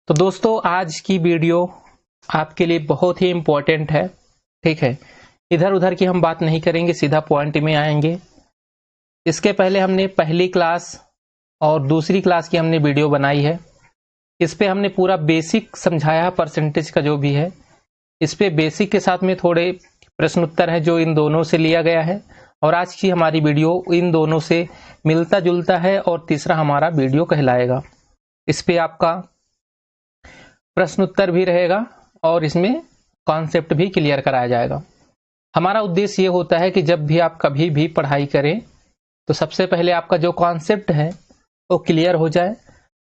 तो दोस्तों आज की वीडियो आपके लिए बहुत ही इम्पोर्टेंट है। ठीक है, इधर उधर की हम बात नहीं करेंगे, सीधा पॉइंट में आएंगे। इसके पहले हमने पहली क्लास और दूसरी क्लास की हमने वीडियो बनाई है। इस पे हमने पूरा बेसिक समझाया है, परसेंटेज का जो भी है। इस पे बेसिक के साथ में थोड़े प्रश्न उत्तर है जो इन दोनों से लिया गया है, और आज की हमारी वीडियो इन दोनों से मिलता जुलता है और तीसरा हमारा वीडियो कहलाएगा। इस पे आपका प्रश्न उत्तर भी रहेगा और इसमें कॉन्सेप्ट भी क्लियर कराया जाएगा। हमारा उद्देश्य ये होता है कि जब भी आप कभी भी पढ़ाई करें तो सबसे पहले आपका जो कॉन्सेप्ट है वो क्लियर हो जाए।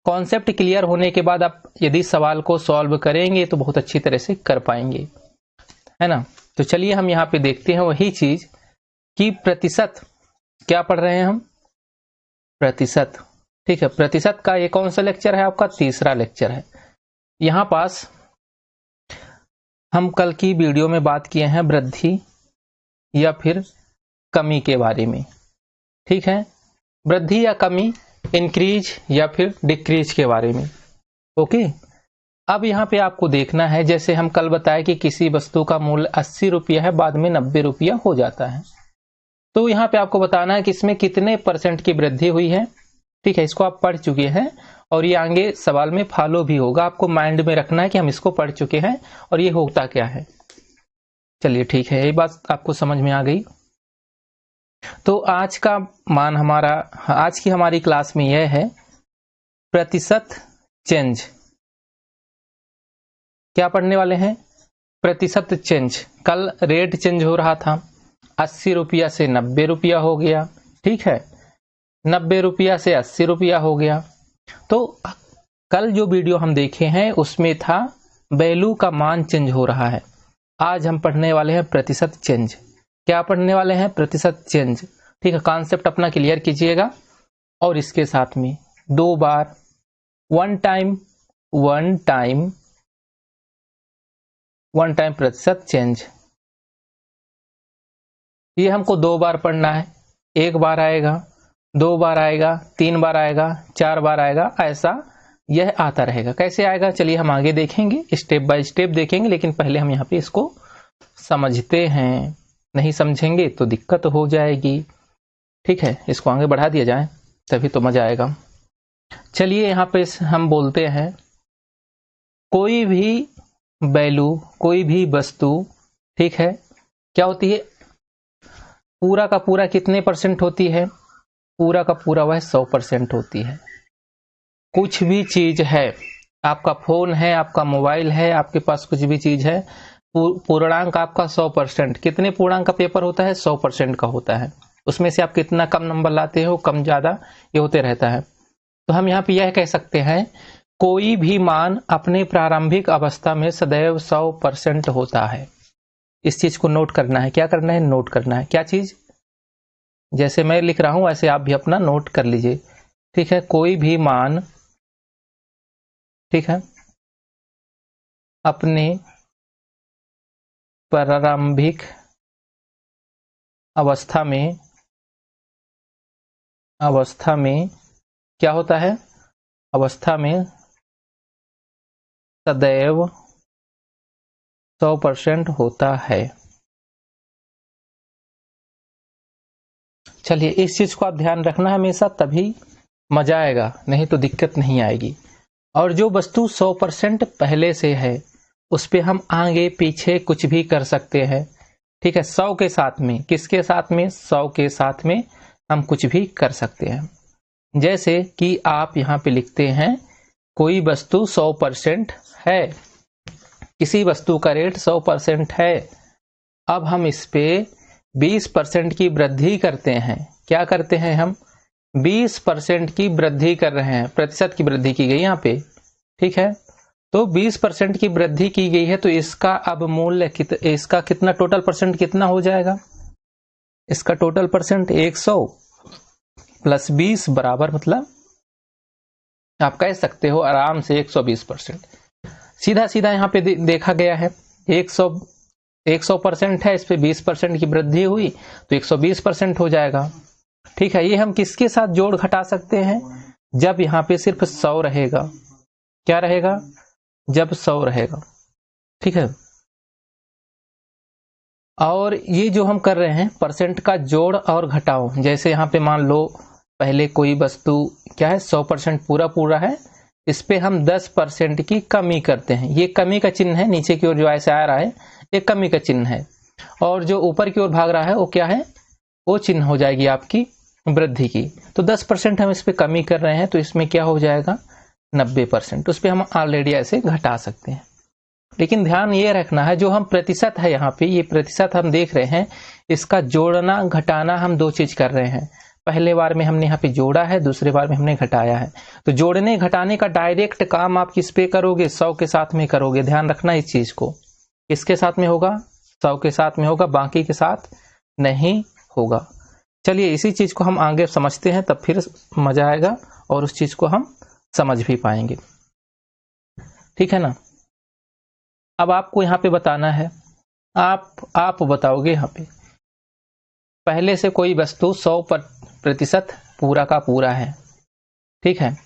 कॉन्सेप्ट क्लियर होने के बाद आप यदि सवाल को सॉल्व करेंगे तो बहुत अच्छी तरह से कर पाएंगे, है ना। तो चलिए हम यहाँ पे देखते हैं वही चीज कि प्रतिशत क्या पढ़ रहे हैं हम, प्रतिशत। ठीक है, प्रतिशत का ये कौन सा लेक्चर है, आपका तीसरा लेक्चर है। यहाँ पास हम कल की वीडियो में बात किए हैं वृद्धि या फिर कमी के बारे में। ठीक है, वृद्धि या कमी, इंक्रीज या फिर डिक्रीज के बारे में। ओके, अब यहाँ पे आपको देखना है, जैसे हम कल बताए कि किसी वस्तु का मूल्य 80 रुपया है, बाद में 90 रुपया हो जाता है। तो यहाँ पे आपको बताना है कि इसमें कितने परसेंट की वृद्धि हुई है। ठीक है, इसको आप पढ़ चुके हैं और ये आगे सवाल में फॉलो भी होगा। आपको माइंड में रखना है कि हम इसको पढ़ चुके हैं और ये होता क्या है। चलिए ठीक है, ये बात आपको समझ में आ गई। तो आज का मान हमारा, आज की हमारी क्लास में यह है प्रतिशत चेंज। क्या पढ़ने वाले हैं, प्रतिशत चेंज। कल रेट चेंज हो रहा था, 80 रुपया से 90 रुपया हो गया। ठीक है, 90 रुपया से 80 रुपया हो गया। तो कल जो वीडियो हम देखे हैं उसमें था वैल्यू का मान चेंज हो रहा है। आज हम पढ़ने वाले हैं प्रतिशत चेंज। क्या पढ़ने वाले हैं, प्रतिशत चेंज। ठीक है, कॉन्सेप्ट अपना क्लियर कीजिएगा और इसके साथ में दो बार, वन टाइम प्रतिशत चेंज, ये हमको दो बार पढ़ना है। एक बार आएगा, दो बार आएगा, तीन बार आएगा, चार बार आएगा, ऐसा यह आता रहेगा। कैसे आएगा चलिए हम आगे देखेंगे, स्टेप बाय स्टेप देखेंगे, लेकिन पहले हम यहाँ पे इसको समझते हैं। नहीं समझेंगे तो दिक्कत हो जाएगी। ठीक है, इसको आगे बढ़ा दिया जाए तभी तो मजा आएगा। चलिए यहाँ पे हम बोलते हैं कोई भी वैल्यू, कोई भी वस्तु, ठीक है, क्या होती है, पूरा का पूरा कितने परसेंट होती है, पूरा का पूरा वह 100% होती है। कुछ भी चीज है, आपका फोन है, आपका मोबाइल है, आपके पास कुछ भी चीज है, पूर्णांक आपका 100%। कितने पूर्णांक का पेपर होता है, 100% का होता है। उसमें से आप कितना कम नंबर लाते हो, कम ज्यादा ये होते रहता है। तो हम यहाँ पे यह कह सकते हैं कोई भी मान अपने प्रारंभिक अवस्था में सदैव 100% होता है। इस चीज को नोट करना है। क्या करना है, नोट करना है। क्या चीज, जैसे मैं लिख रहा हूं वैसे आप भी अपना नोट कर लीजिए। ठीक है, कोई भी मान, ठीक है, अपने प्रारंभिक अवस्था में क्या होता है, अवस्था में सदैव 100% होता है। चलिए इस चीज को आप ध्यान रखना हमेशा, तभी मजा आएगा, नहीं तो दिक्कत नहीं आएगी। और जो वस्तु 100% पहले से है उस पे हम आगे पीछे कुछ भी कर सकते हैं। ठीक है, 100 के साथ में, किसके साथ में, 100 के साथ में हम कुछ भी कर सकते हैं। जैसे कि आप यहाँ पे लिखते हैं कोई वस्तु 100% है, किसी वस्तु का रेट 100% है। अब हम इस पे 20% की वृद्धि करते हैं। क्या करते हैं हम, 20% की वृद्धि कर रहे हैं, प्रतिशत की वृद्धि की गई यहाँ पे। ठीक है, तो 20% की वृद्धि की गई है, तो इसका अब मूल्य इसका कितना, टोटल परसेंट कितना हो जाएगा, इसका टोटल परसेंट 100 प्लस 20 बराबर, मतलब आप कह सकते हो आराम से 120%। सीधा सीधा यहाँ पे देखा गया है 100% है, इस पे 20% की वृद्धि हुई तो 120% हो जाएगा। ठीक है, ये हम किसके साथ जोड़ घटा सकते हैं, जब यहाँ पे सिर्फ 100 रहेगा। क्या रहेगा, जब 100 रहेगा, ठीक है। और ये जो हम कर रहे हैं परसेंट का जोड़ और घटाव, जैसे यहाँ पे मान लो पहले कोई वस्तु क्या है 100% पूरा पूरा है, इस पे हम 10% की कमी करते हैं, ये कमी का चिन्ह है, नीचे की ओर जो ऐसे आ रहा है ये कमी का चिन्ह है, और जो ऊपर की ओर भाग रहा है वो क्या है, वो चिन्ह हो जाएगी आपकी वृद्धि की। तो 10% हम इस पे कमी कर रहे हैं तो इसमें क्या हो जाएगा 90%, उस पर हम ऑलरेडी ऐसे घटा सकते हैं। लेकिन ध्यान ये रखना है जो हम प्रतिशत है यहाँ पे, ये प्रतिशत हम देख रहे हैं, इसका जोड़ना घटाना हम दो चीज कर रहे हैं। पहले बार में हमने यहाँ पे जोड़ा है, दूसरे बार में हमने घटाया है। तो जोड़ने घटाने का डायरेक्ट काम आप किस पे करोगे, 100 के साथ में करोगे। ध्यान रखना इस चीज को, किसके साथ में होगा, 100 के साथ में होगा, बाकी के साथ नहीं होगा। चलिए इसी चीज को हम आगे समझते हैं, तब फिर मजा आएगा और उस चीज को हम समझ भी पाएंगे, ठीक है ना। अब आपको यहाँ पे बताना है, आप बताओगे यहाँ पे, पहले से कोई वस्तु 100% पूरा का पूरा है, ठीक है,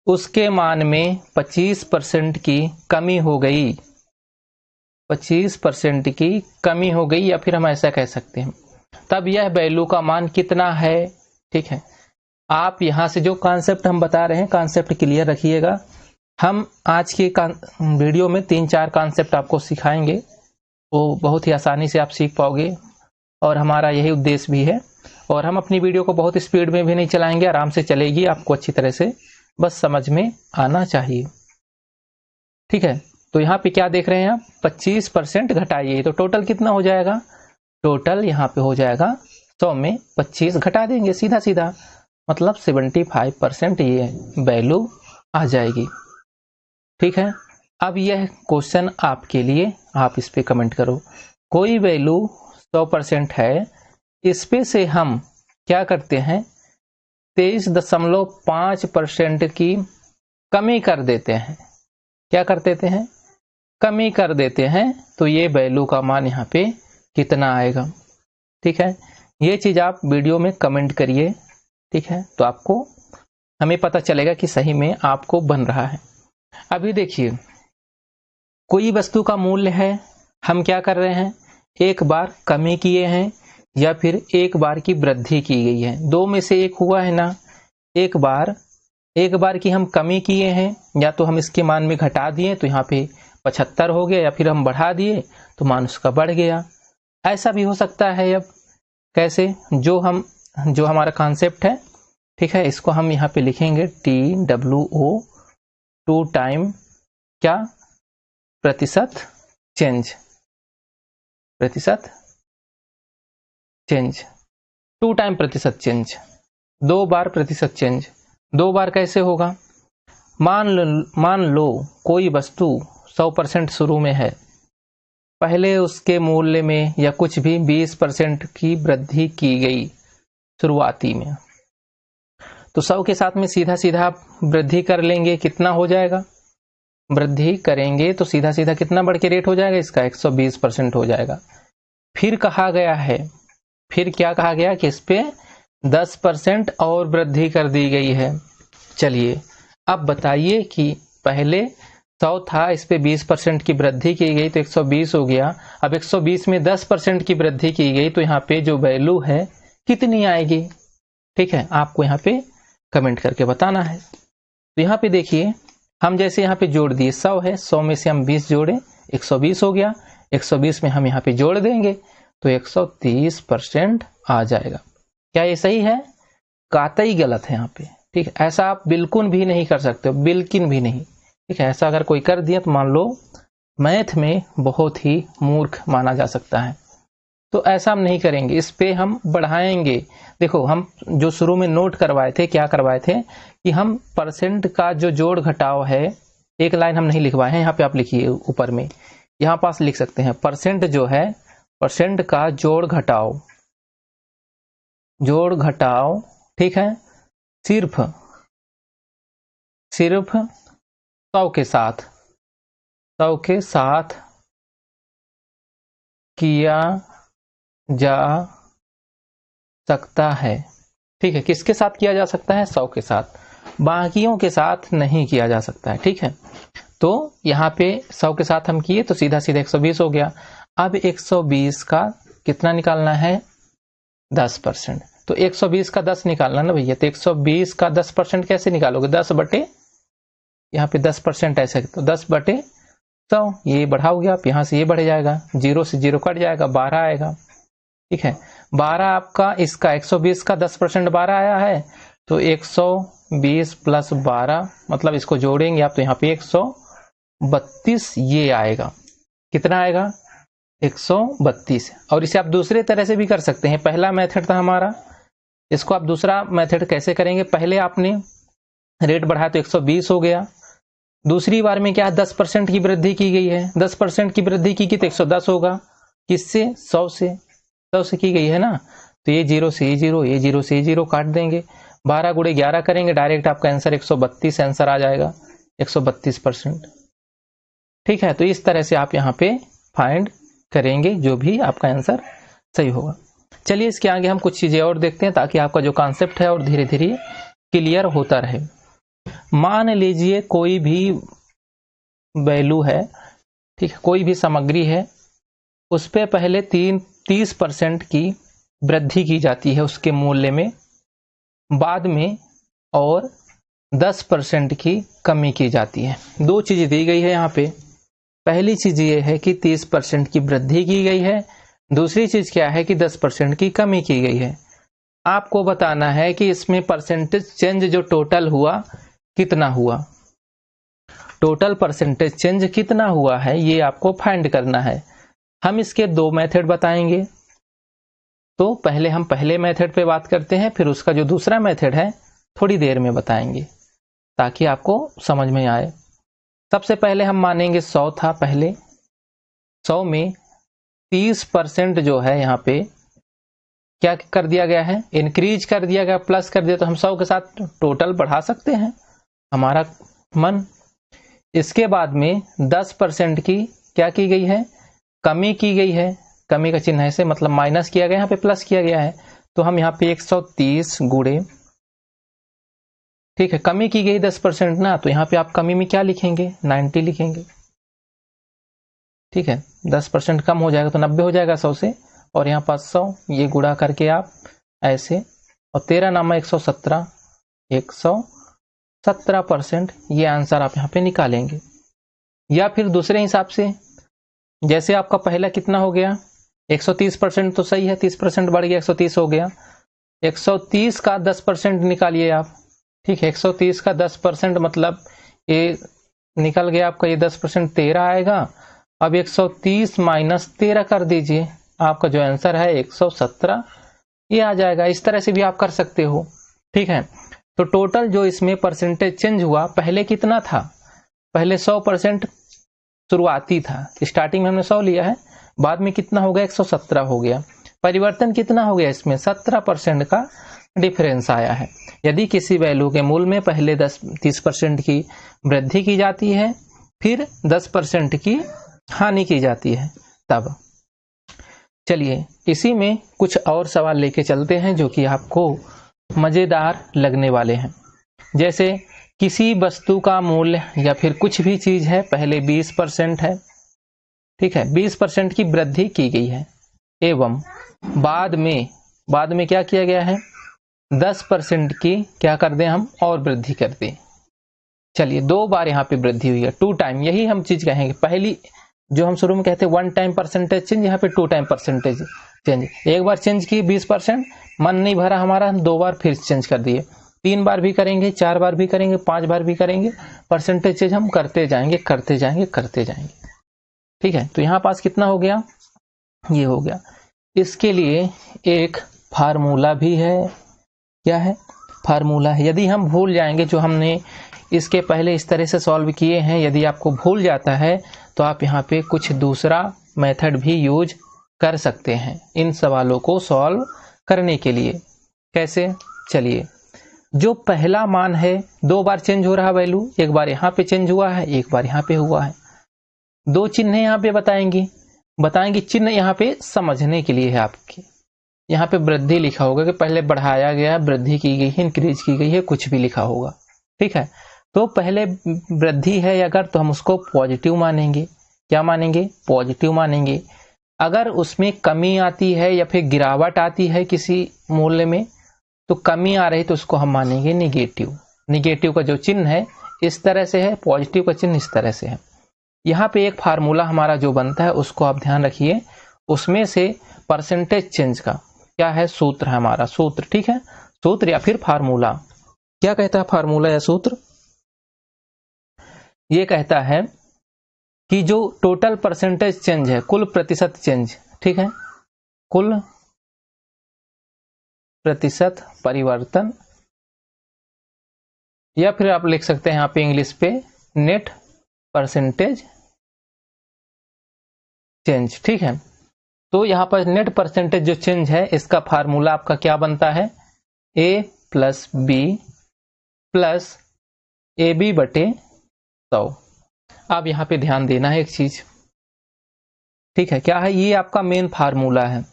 उसके मान में 25% की कमी हो गई, 25% की कमी हो गई, या फिर हम ऐसा कह सकते हैं, तब यह वैल्यू का मान कितना है, ठीक है। आप यहां से जो कॉन्सेप्ट हम बता रहे हैं, कॉन्सेप्ट क्लियर रखिएगा। हम आज के वीडियो में 3-4 कॉन्सेप्ट आपको सिखाएंगे, वो बहुत ही आसानी से आप सीख पाओगे, और हमारा यही उद्देश्य भी है। और हम अपनी वीडियो को बहुत स्पीड में भी नहीं चलाएंगे, आराम से चलेगी, आपको अच्छी तरह से बस समझ में आना चाहिए, ठीक है। तो यहाँ पे क्या देख रहे हैं आप, 25% घटाइए, तो टोटल कितना हो जाएगा, टोटल यहाँ पे हो जाएगा 100 में 25 घटा देंगे, सीधा सीधा, मतलब 75% ये वैल्यू आ जाएगी, ठीक है। अब यह क्वेश्चन आपके लिए, आप इस पे कमेंट करो, कोई वैल्यू 100% है, इस पे से हम क्या करते हैं 23.5% की कमी कर देते हैं, क्या कर देते हैं, कमी कर देते हैं, तो ये वैल्यू का मान यहाँ पे कितना आएगा, ठीक है। ये चीज आप वीडियो में कमेंट करिए, ठीक है, तो आपको हमें पता चलेगा कि सही में आपको बन रहा है। अभी देखिए, कोई वस्तु का मूल्य है, हम क्या कर रहे हैं, एक बार कमी किए हैं या फिर एक बार की वृद्धि की गई है, दो में से एक हुआ है ना। एक बार की हम कमी किए हैं, या तो हम इसके मान में घटा दिए तो यहाँ पे 75 हो गया, या फिर हम बढ़ा दिए तो मान उसका बढ़ गया, ऐसा भी हो सकता है। अब कैसे, जो हमारा कॉन्सेप्ट है, ठीक है, इसको हम यहाँ पे लिखेंगे TWO, 2 टाइम क्या, प्रतिशत चेंज, प्रतिशत चेंज, 2 टाइम प्रतिशत चेंज, 2 बार प्रतिशत चेंज। 2 बार कैसे होगा, मान लो कोई वस्तु 100% शुरू में है, पहले उसके मूल्य में या कुछ भी 20% की वृद्धि की गई शुरुआती में, तो 100 के साथ में सीधा सीधा आप वृद्धि कर लेंगे, कितना हो जाएगा, वृद्धि करेंगे तो सीधा सीधा कितना बढ़ के रेट हो जाएगा इसका, 120% हो जाएगा। फिर कहा गया है, फिर क्या कहा गया कि इस पे 10% और वृद्धि कर दी गई है। चलिए अब बताइए कि पहले 100 था, इस पे 20% की वृद्धि की गई तो 120 हो गया। अब 120 में 10% की वृद्धि की गई तो यहाँ पे जो वैल्यू है कितनी आएगी, ठीक है, आपको यहाँ पे कमेंट करके बताना है। तो यहाँ पे देखिए, हम जैसे यहाँ पे जोड़ दिए, 100 है, 100 में से हम 20 जोड़े, 120 हो गया, 120 में हम यहाँ पे जोड़ देंगे तो 130% आ जाएगा। क्या ये सही है, कतई गलत है यहाँ पे, ठीक है। ऐसा आप बिल्कुल भी नहीं कर सकते हो, बिल्कुल भी नहीं, ठीक है। ऐसा अगर कोई कर दिया तो मान लो मैथ में बहुत ही मूर्ख माना जा सकता है, तो ऐसा हम नहीं करेंगे, इस पे हम बढ़ाएंगे। देखो हम जो शुरू में नोट करवाए थे, क्या करवाए थे कि हम परसेंट का जो जोड़ घटाव है, एक लाइन हम नहीं लिखवाए हैं, यहाँ पे आप लिखिए ऊपर में, यहाँ पास लिख सकते हैं, परसेंट जो है, परसेंट का जोड़ घटाव, ठीक है, सिर्फ 100 के साथ किया जा सकता है, ठीक है। किसके साथ किया जा सकता है, 100 के साथ, बाकियों के साथ नहीं किया जा सकता है, ठीक है। तो यहाँ पे 100 के साथ हम किए तो सीधा सीधा 120 हो गया। अब 120 का कितना निकालना है, 10%। तो 120 का 10 निकालना ना भैया, तो 120 का 10% कैसे निकालोगे, 10 बटे, यहाँ पे 10% ऐसे, तो 10 बटे 100, ये बढ़ाओगे आप, यहाँ से ये बढ़ जाएगा, 0 से 0 कट जाएगा, 12 आएगा। ठीक है, 12 आपका इसका 120 का 10% 12 आया है, तो 120 प्लस 12 मतलब इसको जोड़ेंगे आप तो यहाँ पे 132 ये आएगा। कितना आएगा, 132। और इसे आप दूसरे तरह से भी कर सकते हैं, पहला मेथड था हमारा, इसको आप दूसरा मेथड कैसे करेंगे, पहले आपने रेट बढ़ाया तो 120 हो गया, दूसरी बार में क्या 10% की वृद्धि की गई है, 10% की वृद्धि की तो 110 होगा, किससे, 100 से की गई है ना, तो ये 0 से ये 0, ये 0 से ये 0 काट देंगे, 12 गुणे 11 करेंगे, डायरेक्ट आपका आंसर 132 आंसर आ जाएगा, 132%। ठीक है, तो इस तरह से आप यहाँ पे फाइंड करेंगे जो भी आपका आंसर सही होगा। चलिए इसके आगे हम कुछ चीजें और देखते हैं ताकि आपका जो कॉन्सेप्ट है और धीरे धीरे क्लियर होता रहे। मान लीजिए कोई भी वैल्यू है, ठीक है, कोई भी सामग्री है, उस पे पहले 30% की वृद्धि की जाती है उसके मूल्य में, बाद में और 10% की कमी की जाती है। दो चीजें दी गई है यहाँ पे, पहली चीज ये है कि 30% की वृद्धि की गई है, दूसरी चीज क्या है कि 10% की कमी की गई है। आपको बताना है कि इसमें परसेंटेज चेंज जो टोटल हुआ कितना हुआ, टोटल परसेंटेज चेंज कितना हुआ है ये आपको फाइंड करना है। हम इसके दो मेथड बताएंगे, तो पहले हम पहले मेथड पे बात करते हैं, फिर उसका जो दूसरा मेथड है थोड़ी देर में बताएंगे ताकि आपको समझ में आए। सबसे पहले हम मानेंगे 100 था, पहले 100 में 30% जो है यहाँ पे क्या कर दिया गया है, इंक्रीज कर दिया गया, प्लस कर दिया, तो हम 100 के साथ टोटल बढ़ा सकते हैं हमारा मन। इसके बाद में 10% की क्या की गई है, कमी की गई है, कमी का चिन्ह ऐसे मतलब माइनस किया गया, यहाँ पे प्लस किया गया है, तो हम यहाँ पे 130 गुणे, ठीक है, कमी की गई 10% ना, तो यहाँ पे आप कमी में क्या लिखेंगे, 90 लिखेंगे। ठीक है, 10% कम हो जाएगा तो 90 हो जाएगा 100 से, और यहाँ 500 ये गुणा करके आप ऐसे, और 13 नामा 117, 117% ये आंसर आप यहाँ पे निकालेंगे। या फिर दूसरे हिसाब से, जैसे आपका पहला कितना हो गया, 130% तो सही है, 30% बढ़ गया, 130 हो गया, 130 का 10% निकालिए आप। ठीक है, 130 का 10% मतलब ये निकल गया आपका, ये 10% 13 आएगा। अब 130 माइनस 13 कर दीजिए, आपका जो आंसर है 117 ये आ जाएगा। इस तरह से भी आप कर सकते हो। ठीक है, तो टोटल जो इसमें परसेंटेज चेंज हुआ, पहले कितना था, पहले 100% शुरुआती था, स्टार्टिंग में हमने 100 लिया है, बाद में कितना हो गया, 117 हो गया। परिवर्तन कितना हो गया इसमें, 17% का डिफरेंस आया है। यदि किसी वैल्यू के मूल में पहले 30% की वृद्धि की जाती है, फिर 10% की हानि की जाती है तब। चलिए इसी में कुछ और सवाल लेके चलते हैं जो कि आपको मजेदार लगने वाले हैं। जैसे किसी वस्तु का मूल्य या फिर कुछ भी चीज है, पहले 20% है, ठीक है, 20% की वृद्धि की गई है, एवं बाद में क्या किया गया है, 10% की क्या कर दें हम, और वृद्धि कर दें। चलिए 2 बार यहाँ पे वृद्धि हुई है, 2 टाइम, यही हम चीज कहेंगे। पहली जो हम शुरू में कहते हैं 1 टाइम परसेंटेज चेंज, यहाँ पे 2 टाइम परसेंटेज चेंज। एक बार चेंज की 20%, मन नहीं भरा हमारा, 2 बार फिर चेंज कर दिए, 3 बार भी करेंगे, 4 बार भी करेंगे, 5 बार भी करेंगे, परसेंटेज चेंज हम करते जाएंगे करते जाएंगे करते जाएंगे। ठीक है, तो यहाँ पास कितना हो गया, ये हो गया। इसके लिए एक फार्मूला भी है, क्या है, फार्मूला है। यदि हम भूल जाएंगे, जो हमने इसके पहले इस तरह से सॉल्व किए हैं, यदि आपको भूल जाता है तो आप यहाँ पे कुछ दूसरा मेथड भी यूज कर सकते हैं इन सवालों को सॉल्व करने के लिए। कैसे, चलिए, जो पहला मान है 2 बार चेंज हो रहा वैल्यू, एक बार यहाँ पे चेंज हुआ है, एक बार यहाँ पे हुआ है। 2 चिन्ह यहाँ पे बताएंगी, चिन्ह यहाँ पे समझने के लिए है आपके। यहाँ पे वृद्धि लिखा होगा कि पहले बढ़ाया गया, वृद्धि की गई है, इंक्रीज की गई है, कुछ भी लिखा होगा। ठीक है, तो पहले वृद्धि है अगर, तो हम उसको पॉजिटिव मानेंगे। क्या मानेंगे? पॉजिटिव मानेंगे। अगर उसमें कमी आती है या फिर गिरावट आती है किसी मूल्य में, तो कमी आ रही तो उसको हम मानेंगे निगेटिव। निगेटिव का जो चिन्ह है इस तरह से है, पॉजिटिव का चिन्ह इस तरह से है। यहाँ पे एक फार्मूला हमारा जो बनता है उसको आप ध्यान रखिए, उसमें से परसेंटेज चेंज का क्या है, सूत्र है हमारा, सूत्र। ठीक है, सूत्र या फिर फार्मूला। क्या कहता है फार्मूला या सूत्र? ये कहता है कि जो टोटल परसेंटेज चेंज है, कुल प्रतिशत चेंज, ठीक है, कुल प्रतिशत परिवर्तन, या फिर आप लिख सकते हैं यहाँ पे इंग्लिश पे नेट परसेंटेज चेंज। ठीक है, तो यहाँ पर नेट परसेंटेज जो चेंज है इसका फार्मूला आपका क्या बनता है, a plus B plus A B बटे 100। अब यहाँ पे ध्यान देना है एक चीज, ठीक है, क्या है, ये आपका मेन फार्मूला है।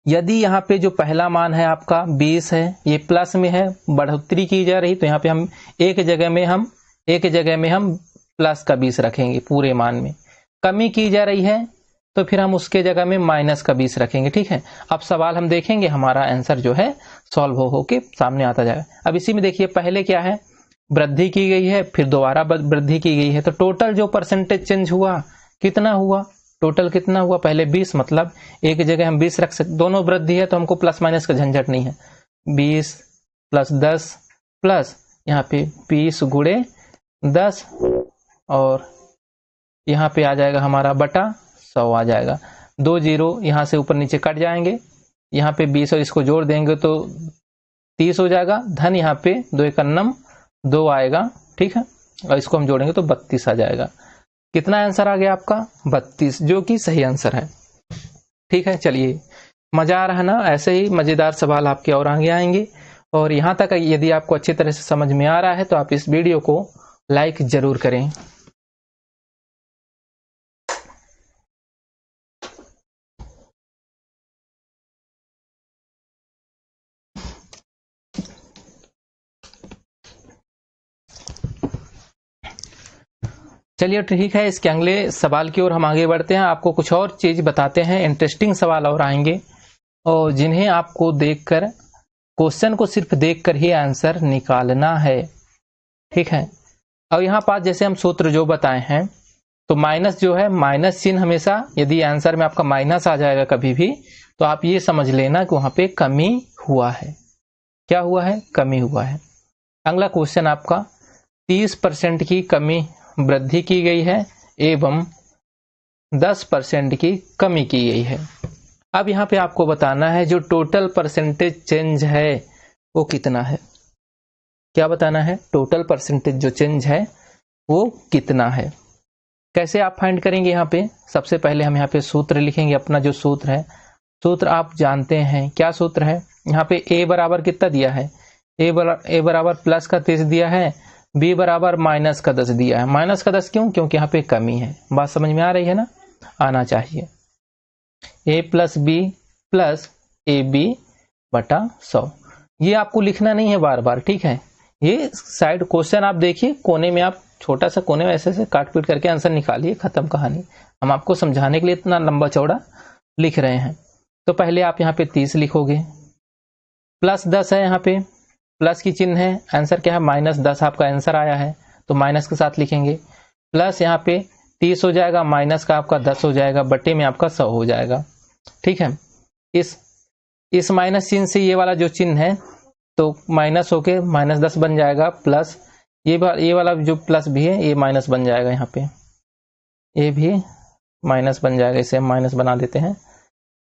यदि यहाँ पे जो पहला मान है आपका 20 है, ये प्लस में है, बढ़ोतरी की जा रही, तो यहाँ पे हम एक जगह में हम प्लस का 20 रखेंगे पूरे मान में। कमी की जा रही है तो फिर हम उसके जगह में माइनस का 20 रखेंगे। ठीक है, अब सवाल हम देखेंगे, हमारा आंसर जो है सॉल्व हो के सामने आता जाएगा। अब इसी में देखिए पहले क्या है, वृद्धि की गई है, फिर दोबारा वृद्धि की गई है, तो टोटल जो परसेंटेज चेंज हुआ कितना हुआ, टोटल कितना हुआ, पहले 20, मतलब एक जगह हम 20 रख सकते, दोनों वृद्धि है तो हमको प्लस माइनस का झंझट नहीं है। 20 प्लस 10 प्लस यहाँ पे 20 गुणे 10, और यहाँ पे आ जाएगा हमारा बटा 100 आ जाएगा। 2 जीरो यहाँ से ऊपर नीचे कट जाएंगे, यहाँ पे 20 और इसको जोड़ देंगे तो 30 हो जाएगा, धन यहाँ पे 2 एकन्नम 2 आएगा। ठीक है, और इसको हम जोड़ेंगे तो 32 आ जाएगा। कितना आंसर आ गया आपका, 32, जो कि सही आंसर है। ठीक है, चलिए, मजा आ रहा है ना, ऐसे ही मजेदार सवाल आपके और आगे आएंगे। और यहाँ तक यदि आपको अच्छी तरह से समझ में आ रहा है तो आप इस वीडियो को लाइक जरूर करें। चलिए ठीक है, इसके अगले सवाल की ओर हम आगे बढ़ते हैं। आपको कुछ और चीज बताते हैं, इंटरेस्टिंग सवाल और आएंगे, और जिन्हें आपको देखकर, क्वेश्चन को सिर्फ देखकर ही आंसर निकालना है। ठीक है, और यहाँ पास जैसे हम सूत्र जो बताए हैं, तो माइनस जो है, माइनस चिन्ह हमेशा, यदि आंसर में आपका माइनस आ जाएगा कभी भी, तो आप ये समझ लेना कि वहां पे कमी हुआ है। क्या हुआ है, कमी हुआ है। अगला क्वेश्चन आपका, 30% की कमी वृद्धि की गई है एवं 10% की कमी की गई है। अब यहाँ पे आपको बताना है जो टोटल परसेंटेज चेंज है वो कितना है। क्या बताना है, टोटल परसेंटेज जो चेंज है वो कितना है। कैसे आप फाइंड करेंगे, यहाँ पे सबसे पहले हम यहाँ पे सूत्र लिखेंगे, अपना जो सूत्र है, सूत्र आप जानते हैं, क्या सूत्र है, यहाँ पे a बराबर कितना दिया है, a बराबर प्लस का 30 दिया है, b बराबर माइनस का 10 दिया है। माइनस का 10 क्यों, क्योंकि यहाँ पे कमी है। बात समझ में आ रही है ना, आना चाहिए। a plus B plus A B बटा 100, ये आपको लिखना नहीं है बार बार। ठीक है, ये साइड क्वेश्चन आप देखिए, कोने में आप छोटा सा कोने में ऐसे से काट पीट करके आंसर निकालिए, खत्म कहानी। हम आपको समझाने के लिए इतना लंबा चौड़ा लिख रहे हैं। तो पहले आप यहाँ पे 30 लिखोगे, प्लस 10 है, यहाँ पे प्लस की चिन्ह है, आंसर क्या है, माइनस 10 आपका आंसर आया है, तो माइनस के साथ लिखेंगे, प्लस यहाँ पे 30 हो जाएगा, माइनस का आपका 10 हो जाएगा, बटे में आपका 100 हो जाएगा। ठीक है, इस माइनस चिन्ह से ये वाला जो चिन्ह है तो माइनस होके माइनस 10 बन जाएगा, प्लस ये वाला जो प्लस भी है ये माइनस बन जाएगा, यहाँ पे ये भी माइनस बन जाएगा, इसे हम माइनस बना देते हैं।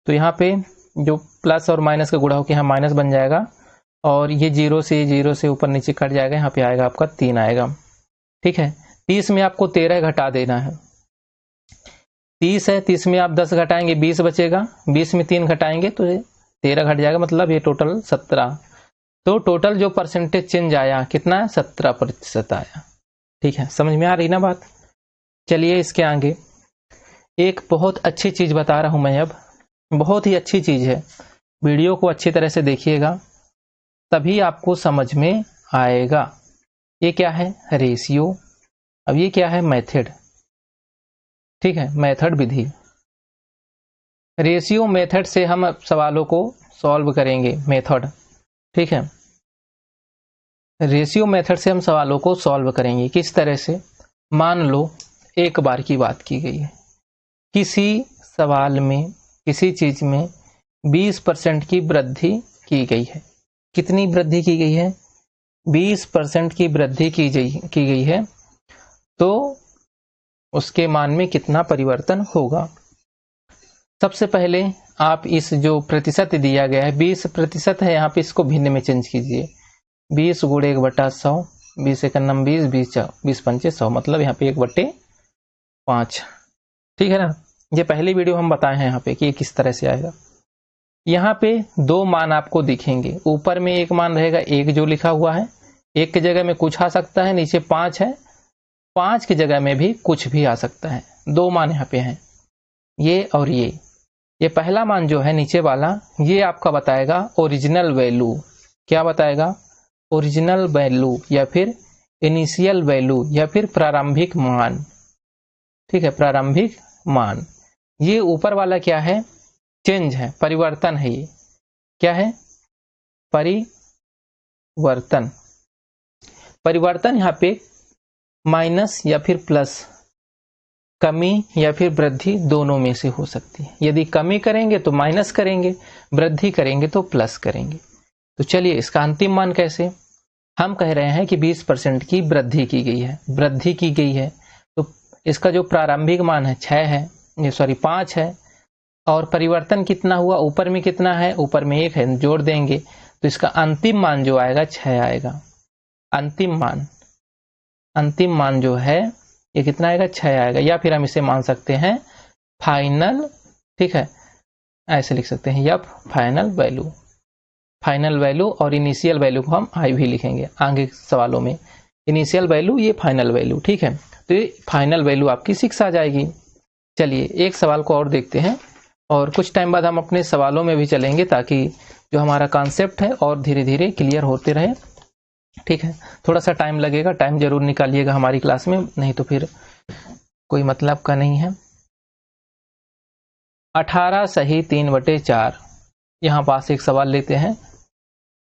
तो यहाँ पे जो प्लस और माइनस का गुणा होकर यहाँ माइनस बन जाएगा, और ये जीरो से ऊपर नीचे कट जाएगा, यहाँ पे आएगा आपका 3 आएगा। ठीक है, 30 में आपको 13 घटा देना है। 30 है, 30 में आप 10 घटाएंगे 20 बचेगा, 20 में 3 घटाएंगे तो 13 घट जाएगा, मतलब ये टोटल 17। तो टोटल जो परसेंटेज चेंज आया कितना है, 17% आया। ठीक है, समझ में आ रही ना बात। चलिए इसके आगे एक बहुत अच्छी चीज बता रहा हूं मैं, अब बहुत ही अच्छी चीज है, वीडियो को अच्छी तरह से देखिएगा तभी आपको समझ में आएगा। ये क्या है रेशियो, अब ये क्या है मेथड, ठीक है मेथड विधि। रेशियो मेथड से हम सवालों को सॉल्व करेंगे, मेथड, ठीक है रेशियो मेथड से हम सवालों को सॉल्व करेंगे। किस तरह से, मान लो एक बार की बात की गई है, किसी सवाल में किसी चीज में 20% की वृद्धि की गई है। कितनी वृद्धि की गई है, 20% की वृद्धि की गई है, तो उसके मान में कितना परिवर्तन होगा। सबसे पहले आप इस जो प्रतिशत दिया गया है 20% है, यहाँ पे इसको भिन्न में चेंज कीजिए। 20 गुणे 1/100, 20 एक 20, 20 पंचे 100, मतलब यहाँ पे 1/5, ठीक है ना। ये पहली वीडियो हम बताए हैं यहाँ पे कि ये किस तरह से आएगा। यहाँ पे दो मान आपको दिखेंगे, ऊपर में एक मान रहेगा 1 जो लिखा हुआ है, 1 की जगह में कुछ आ सकता है, नीचे 5 है, 5 की जगह में भी कुछ भी आ सकता है। दो मान यहाँ पे हैं, ये और ये पहला मान जो है नीचे वाला, ये आपका बताएगा ओरिजिनल वैल्यू। क्या बताएगा, ओरिजिनल वैल्यू या फिर इनिशियल वैल्यू या फिर प्रारंभिक मान, ठीक है प्रारंभिक मान। ये ऊपर वाला क्या है, चेंज है, परिवर्तन है। ये क्या है, परिवर्तन। परिवर्तन यहाँ पे माइनस या फिर प्लस, कमी या फिर वृद्धि दोनों में से हो सकती है। यदि कमी करेंगे तो माइनस करेंगे, वृद्धि करेंगे तो प्लस करेंगे। तो चलिए इसका अंतिम मान कैसे, हम कह रहे हैं कि 20% की वृद्धि की गई है, वृद्धि की गई है, तो इसका जो प्रारंभिक मान है 6 है, 5 है, और परिवर्तन कितना हुआ, ऊपर में कितना है, ऊपर में 1 है, जोड़ देंगे तो इसका अंतिम मान जो आएगा 6 आएगा। अंतिम मान जो है ये कितना आएगा, 6 आएगा। या फिर हम इसे मान सकते हैं फाइनल, ठीक है ऐसे लिख सकते हैं, यप फाइनल वैल्यू, और इनिशियल वैल्यू को हम आई भी लिखेंगे आगे सवालों में। इनिशियल वैल्यू ये फाइनल वैल्यू, ठीक है तो ये फाइनल वैल्यू आपकी 6 आ जाएगी। चलिए एक सवाल को और देखते हैं, और कुछ टाइम बाद हम अपने सवालों में भी चलेंगे ताकि जो हमारा कॉन्सेप्ट है और धीरे धीरे क्लियर होते रहे, ठीक है। थोड़ा सा टाइम लगेगा, टाइम जरूर निकालिएगा हमारी क्लास में, नहीं तो फिर कोई मतलब का नहीं है। 18 सही 3/4, यहां पास एक सवाल लेते हैं,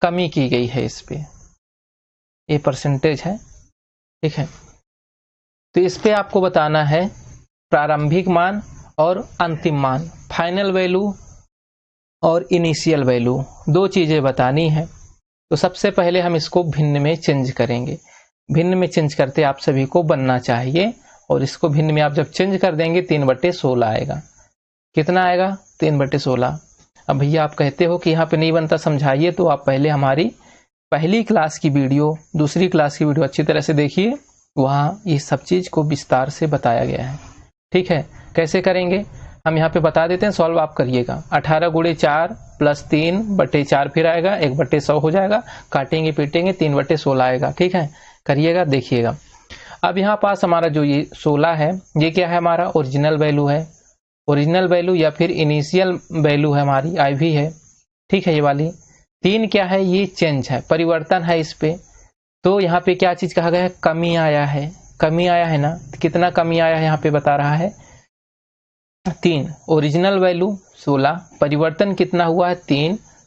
कमी की गई है इस पे, ये परसेंटेज है, ठीक है। तो इस पे आपको बताना है प्रारंभिक मान और अंतिम मान, फाइनल वैल्यू और इनिशियल वैल्यू, दो चीजें बतानी है। तो सबसे पहले हम इसको भिन्न में चेंज करेंगे। भिन्न में चेंज करते आप सभी को बनना चाहिए, और इसको भिन्न में आप जब चेंज कर देंगे 3/16 आएगा। कितना आएगा, 3/16। अब भैया आप कहते हो कि यहाँ पे नहीं बनता, समझाइए, तो आप पहले हमारी पहली क्लास की वीडियो, दूसरी क्लास की वीडियो अच्छी तरह से देखिए, वहाँ ये सब चीज को विस्तार से बताया गया है, ठीक है। कैसे करेंगे हम यहाँ पे बता देते हैं, सॉल्व आप करिएगा। 18 गुणे 4 प्लस 3/4 फिर आएगा, 1/100 हो जाएगा, काटेंगे पीटेंगे 3/16 आएगा, ठीक है करिएगा देखिएगा। अब यहाँ पास हमारा जो ये 16 है, ये क्या है, हमारा ओरिजिनल वैल्यू है, ओरिजिनल वैल्यू या फिर इनिशियल वैल्यू है हमारी, आई भी है, ठीक है ये वाली। 3 क्या है, ये चेंज है, परिवर्तन है इस पे, तो यहाँ पे क्या चीज कहा गया है, कमी आया है, कमी आया है ना, कितना कमी आया है यहाँ पे बता रहा है 3। ओरिजिनल वैल्यू 16, परिवर्तन कितना हुआ है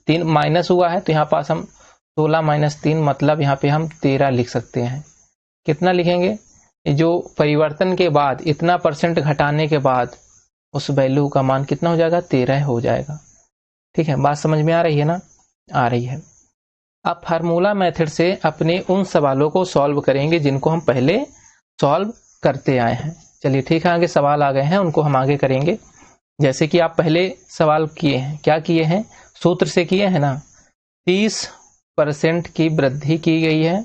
3 माइनस हुआ है, तो यहाँ पास हम 16 माइनस 3 मतलब यहाँ पे हम 13 लिख सकते हैं। कितना लिखेंगे, जो परिवर्तन के बाद इतना % घटाने के बाद उस वैल्यू का मान कितना हो जाएगा, 13 हो जाएगा, ठीक है। बात समझ में आ रही है ना, आ रही है। अब फार्मूला मेथड से अपने उन सवालों को सॉल्व करेंगे जिनको हम पहले सॉल्व करते आए हैं। चलिए ठीक है, आगे सवाल आ गए हैं, उनको हम आगे करेंगे। जैसे कि आप पहले सवाल किए हैं, क्या किए हैं, सूत्र से किए हैं ना, 30% की वृद्धि की गई है,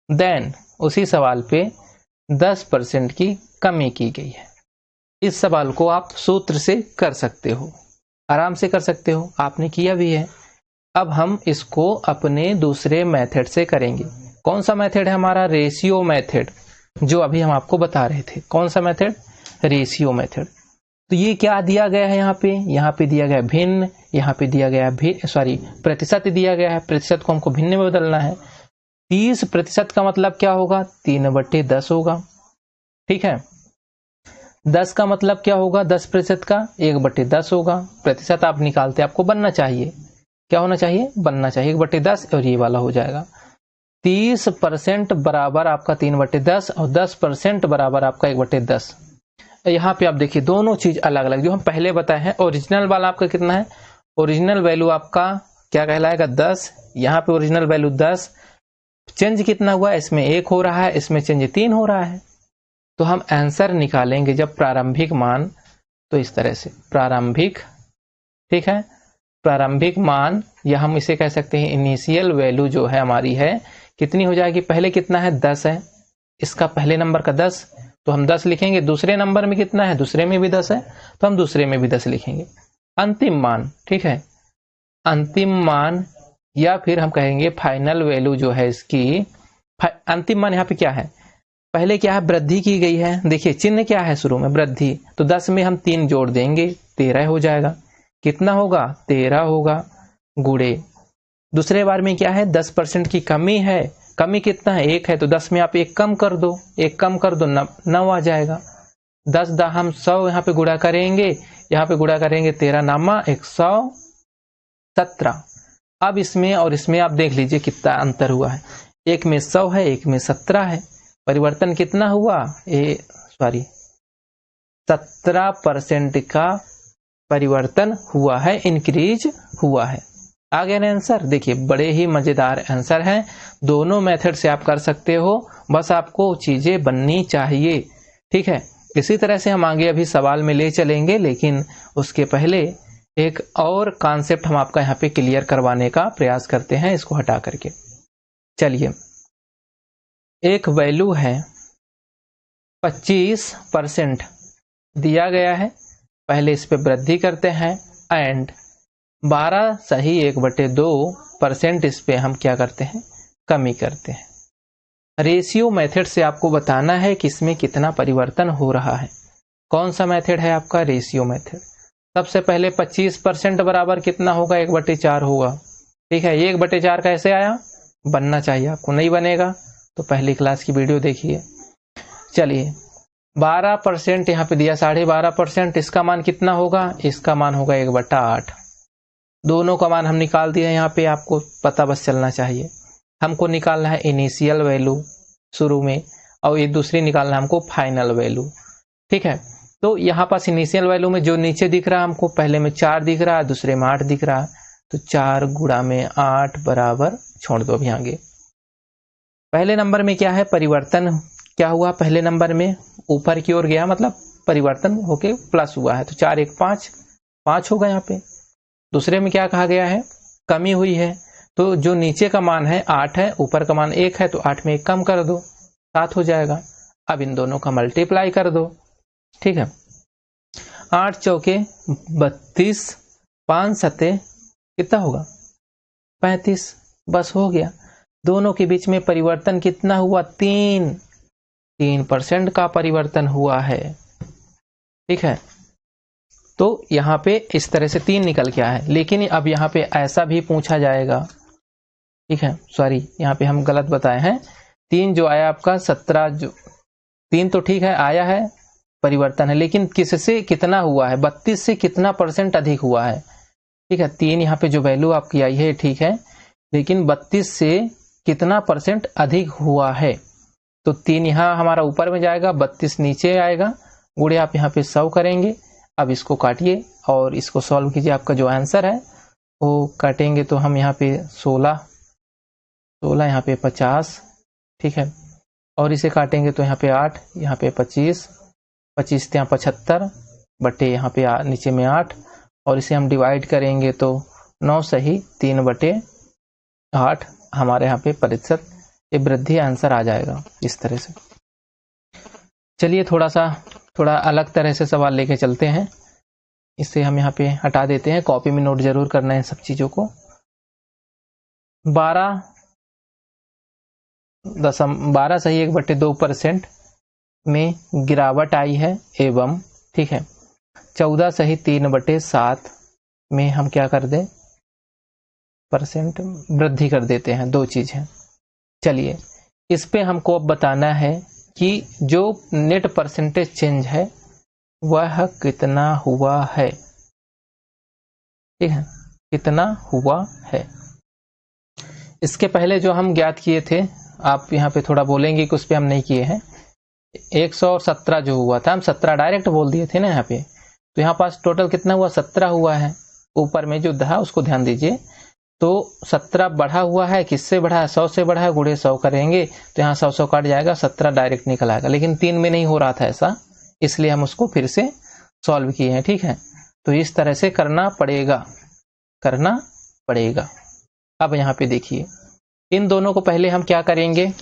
देन उसी सवाल पे 10% की कमी की गई है। इस सवाल को आप सूत्र से कर सकते हो, आराम से कर सकते हो, आपने किया भी है। अब हम इसको अपने दूसरे मेथड से करेंगे। कौन सा मेथड है हमारा, रेशियो मेथड, जो अभी हम आपको बता रहे थे। कौन सा मेथड, रेशियो मेथड। तो ये क्या दिया गया है, यहाँ पे दिया गया भिन्न, यहाँ पे दिया गया प्रतिशत दिया गया है, प्रतिशत को हमको भिन्न में बदलना है। 30% का मतलब क्या होगा, 3/10 होगा। ठीक है, 10 का मतलब क्या होगा, 10% का 1/10 होगा। प्रतिशत आप निकालते, आपको बनना चाहिए, क्या होना चाहिए, बनना चाहिए 1/10, और ये वाला हो जाएगा 30% बराबर आपका 3/10 और 10% बराबर आपका 1/10। यहाँ पे आप देखिए दोनों चीज अलग अलग, जो हम पहले बताए हैं। ओरिजिनल वाला आपका कितना है, ओरिजिनल वैल्यू आपका क्या कहलाएगा, 10। यहाँ पे ओरिजिनल वैल्यू 10, चेंज कितना हुआ, इसमें 1 हो रहा है, इसमें चेंज 3 हो रहा है। तो हम आंसर निकालेंगे जब प्रारंभिक मान, तो इस तरह से प्रारंभिक, ठीक है, प्रारंभिक मान, या हम इसे कह सकते हैं इनिशियल वैल्यू जो है हमारी है, कितनी हो जाएगी, पहले कितना है 10 है, इसका पहले नंबर का 10, तो हम 10 लिखेंगे। दूसरे नंबर में कितना है, दूसरे में भी 10 है, तो हम दूसरे में भी 10 लिखेंगे। अंतिम मान, ठीक है, अंतिम मान, या फिर हम कहेंगे फाइनल वैल्यू जो है इसकी, अंतिम मान यहाँ पे क्या है, पहले क्या है, वृद्धि की गई है। देखिए चिन्ह क्या है शुरू में, वृद्धि, तो 10 में हम 3 जोड़ देंगे, 13 हो जाएगा। कितना होगा, 13 होगा, गुणे दूसरे बार में क्या है, 10% की कमी है, कमी कितना है, 1 है, तो 10 में आप 1 कम कर दो, 1 कम कर दो, 9 आ जाएगा। 10 दा हम 100 यहाँ पे गुणा करेंगे, यहाँ पे गुणा करेंगे 13 नामा 117। अब इसमें और इसमें आप देख लीजिए कितना अंतर हुआ है, एक में 100 है, एक में 17 है। परिवर्तन कितना हुआ, 17% का परिवर्तन हुआ है, इंक्रीज हुआ है। आ गया ना आंसर। देखिए बड़े ही मजेदार आंसर है, दोनों मेथड से आप कर सकते हो, बस आपको चीजें बननी चाहिए। ठीक है, इसी तरह से हम आगे अभी सवाल में ले चलेंगे, लेकिन उसके पहले एक और कॉन्सेप्ट हम आपका यहाँ पे क्लियर करवाने का प्रयास करते हैं, इसको हटा करके। चलिए, एक वैल्यू है 25% दिया गया है, पहले इस पे वृद्धि करते हैं, एंड 12 सही 1/2% इस पे हम क्या करते हैं, कमी करते हैं। रेशियो मेथड से आपको बताना है कि इसमें कितना परिवर्तन हो रहा है। कौन सा मेथड है आपका, रेशियो मेथड। सबसे पहले 25% बराबर कितना होगा, 1/4 होगा। ठीक है, 1/4 कैसे आया, बनना चाहिए आपको, नहीं बनेगा तो पहली क्लास की वीडियो देखिए। चलिए 12% यहाँ पे दिया, 12.5%, इसका मान कितना होगा, इसका मान होगा 1/8। दोनों का मान हम निकाल दिए, यहाँ पे आपको पता बस चलना चाहिए। हमको निकालना है इनिशियल वैल्यू शुरू में, और ये दूसरी निकालना है हमको फाइनल वैल्यू। ठीक है, तो यहाँ पास इनिशियल वैल्यू में जो नीचे दिख रहा है हमको, पहले में 4 दिख रहा है, दूसरे में 8 दिख रहा है, तो 4 गुणा में 8 बराबर, छोड़ दो अभी आगे। पहले नंबर में क्या है, परिवर्तन क्या हुआ, पहले नंबर में ऊपर की ओर गया, मतलब परिवर्तन होके प्लस हुआ है, तो 4 1 5, 5 होगा यहाँ पे। दूसरे में क्या कहा गया है, कमी हुई है, तो जो नीचे का मान है 8 है, ऊपर का मान 1 है, तो 8 में 1 कम कर दो, 7 हो जाएगा। अब इन दोनों का मल्टीप्लाई कर दो। ठीक है, 8 चौके 32, 5 सते कितना होगा, 35, बस हो गया। दोनों के बीच में परिवर्तन कितना हुआ, 3% का परिवर्तन हुआ है। ठीक है, तो यहाँ पे इस तरह से 3 निकल के आया है, लेकिन अब यहाँ पे ऐसा भी पूछा जाएगा, ठीक है, सॉरी यहाँ पे हम गलत बताए हैं, 3 जो आया आपका 17, जो 3 तो ठीक है आया है, परिवर्तन है, लेकिन किससे कितना हुआ है, 32 से कितना % अधिक हुआ है। ठीक है, 3 यहाँ पे जो वैल्यू आपकी आई है ठीक है, लेकिन 32 से कितना % अधिक हुआ है, तो 3 यहाँ हमारा ऊपर में जाएगा, 32 नीचे आएगा, गुणे आप यहाँ पे 100 करेंगे। अब इसको काटिए और इसको सॉल्व कीजिए, आपका जो आंसर है वो काटेंगे तो हम यहाँ पे 16 यहाँ पे 50, ठीक है, और इसे काटेंगे तो यहाँ पे 8, यहाँ पे 25 यहाँ 75 बटे यहाँ पे नीचे में 8, और इसे हम डिवाइड करेंगे तो 9 सही 3/8 हमारे यहाँ पे प्रतिशत ये वृद्धि आंसर आ जाएगा इस तरह से। चलिए थोड़ा अलग तरह से सवाल लेके चलते हैं, इसे हम यहाँ पे हटा देते हैं, कॉपी में नोट जरूर करना है सब चीजों को। 12 सही 1/2% में गिरावट आई है, एवं ठीक है 14 सही 3/7 में हम क्या कर दें, % वृद्धि कर देते हैं, दो चीज है। चलिए इस पे हमको अब बताना है कि जो नेट परसेंटेज चेंज है वह कितना हुआ है। ठीक है, कितना हुआ है। इसके पहले जो हम ज्ञात किए थे, आप यहाँ पे थोड़ा बोलेंगे कि उस पर हम नहीं किए हैं। 117 जो हुआ था, हम 17 डायरेक्ट बोल दिए थे ना यहाँ पे, तो यहाँ पास टोटल कितना हुआ, 17 हुआ है। ऊपर में जो था उसको ध्यान दीजिए, तो 17 बढ़ा हुआ है, किससे बढ़ा है, 100 से बढ़ा है, गुणे 100 करेंगे तो यहाँ 100 काट जाएगा, 17 डायरेक्ट निकल आएगा। लेकिन 3 में नहीं हो रहा था ऐसा, इसलिए हम उसको फिर से सॉल्व किए हैं। ठीक है, तो इस तरह से करना पड़ेगा। अब यहाँ पे देखिए, इन दोनों को पहले हम क्या करेंगे,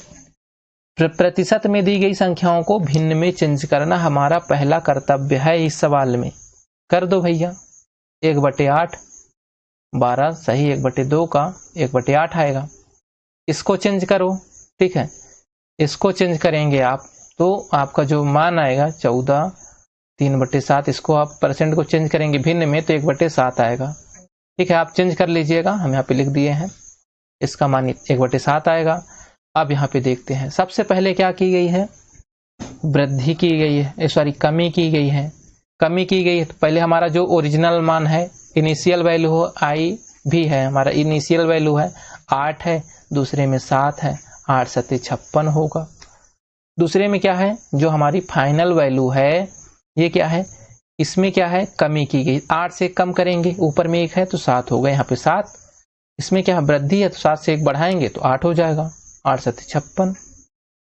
प्रतिशत में दी गई संख्याओं को भिन्न में चेंज करना हमारा पहला कर्तव्य है इस सवाल में। कर दो भैया, 1/8 12 सही, 1/2 का 1/8 आएगा। इसको चेंज करो। ठीक है, इसको चेंज करेंगे आप तो आपका जो मान आएगा 14 3/7, इसको आप परसेंट को चेंज करेंगे भिन्न में तो 1/7 आएगा। ठीक है, आप चेंज कर लीजिएगा, हम यहाँ पे लिख दिए हैं, इसका मान 1/7 आएगा। अब यहाँ पे देखते हैं, सबसे पहले क्या की गई है, वृद्धि की गई है, सॉरी कमी की गई है। तो पहले हमारा जो ओरिजिनल मान है, इनिशियल वैल्यू हो आई भी है, हमारा इनिशियल वैल्यू है 8 है, दूसरे में 7 है, 8 7 56 होगा। दूसरे में क्या है, जो हमारी फाइनल वैल्यू है, ये क्या है, इसमें क्या है, कमी की गई, 8 से कम करेंगे, ऊपर में 1 है तो 7 होगा, यहाँ पे 7। इसमें क्या है, वृद्धि है तो 7 से 1 बढ़ाएंगे तो 8 हो जाएगा, 8 7 56।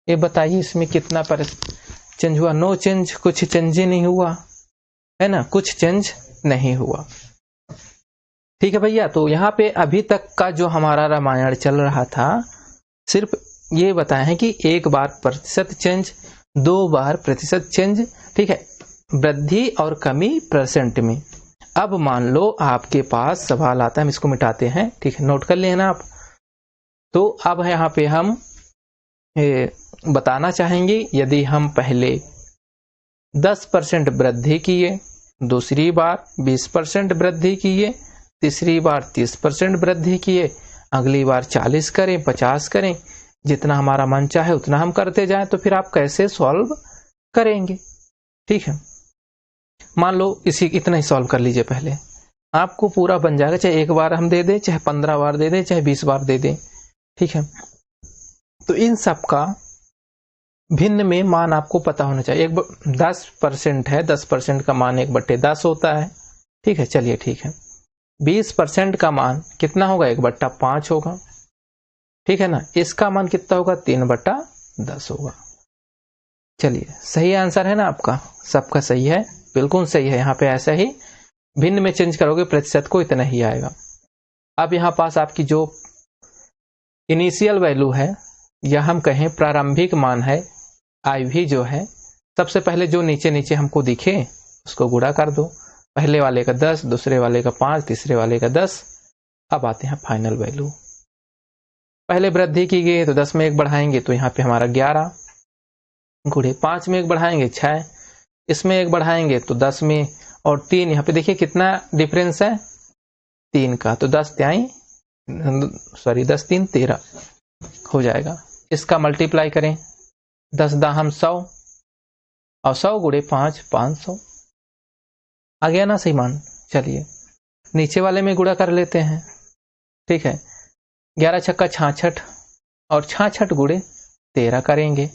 ये बताइए इसमें कितना पर चेंज हुआ, नो चेंज, कुछ चेंज ही नहीं हुआ है ना, कुछ चेंज नहीं हुआ। ठीक है भैया, तो यहाँ पे अभी तक का जो हमारा रामायण चल रहा था, सिर्फ ये बताए हैं कि एक बार प्रतिशत चेंज, 2 बार प्रतिशत चेंज। ठीक है, वृद्धि और कमी परसेंट में। अब मान लो आपके पास सवाल आता है, हम इसको मिटाते हैं। ठीक है, नोट कर लेना आप। तो अब यहाँ पे हम बताना चाहेंगे, यदि हम पहले 10% वृद्धि किए, दूसरी बार 20% वृद्धि किए, तीसरी बार 30% वृद्धि किए, अगली बार 40 करें, 50 करें, जितना हमारा मन चाहे उतना हम करते जाएं, तो फिर आप कैसे सॉल्व करेंगे। ठीक है, मान लो इतना ही सॉल्व कर लीजिए पहले, आपको पूरा बन जाएगा। चाहे एक बार हम दे दें, चाहे 15 बार दे दें, चाहे 20 बार दे दें। ठीक है, तो इन सब का भिन्न में मान आपको पता होना चाहिए। 10% है, 10% का मान 1/10 होता है। ठीक है, चलिए ठीक है, 20% का मान कितना होगा, 1/5 होगा। ठीक है ना, इसका मान कितना होगा, 3/10 होगा। चलिए, सही आंसर है ना आपका, सबका सही है, बिल्कुल सही है। यहाँ पे ऐसा ही भिन्न में चेंज करोगे प्रतिशत को, इतना ही आएगा। अब यहाँ पास आपकी जो इनिशियल वैल्यू है, या हम कहें प्रारंभिक मान है, IV जो है, सबसे पहले जो नीचे नीचे हमको दिखे उसको गुणा कर दो। पहले वाले का 10, दूसरे वाले का 5, तीसरे वाले का 10। अब आते हैं फाइनल वैल्यू। पहले वृद्धि की गई तो 10 में 1 बढ़ाएंगे तो यहाँ पे हमारा 11, गुणे 5 में 1 बढ़ाएंगे 6, इसमें 1 बढ़ाएंगे तो 10 में, और 3, यहाँ पे देखिए कितना डिफरेंस है 3 का, तो 10 3 13 हो जाएगा। इसका मल्टीप्लाई करें, 10 दाहम 100, और 100 गुणे 5 500 आ गया ना सही मान। चलिए नीचे वाले में गुणा कर लेते हैं। ठीक है, 11 छक्का 66, और 66 गुणे 13 करेंगे,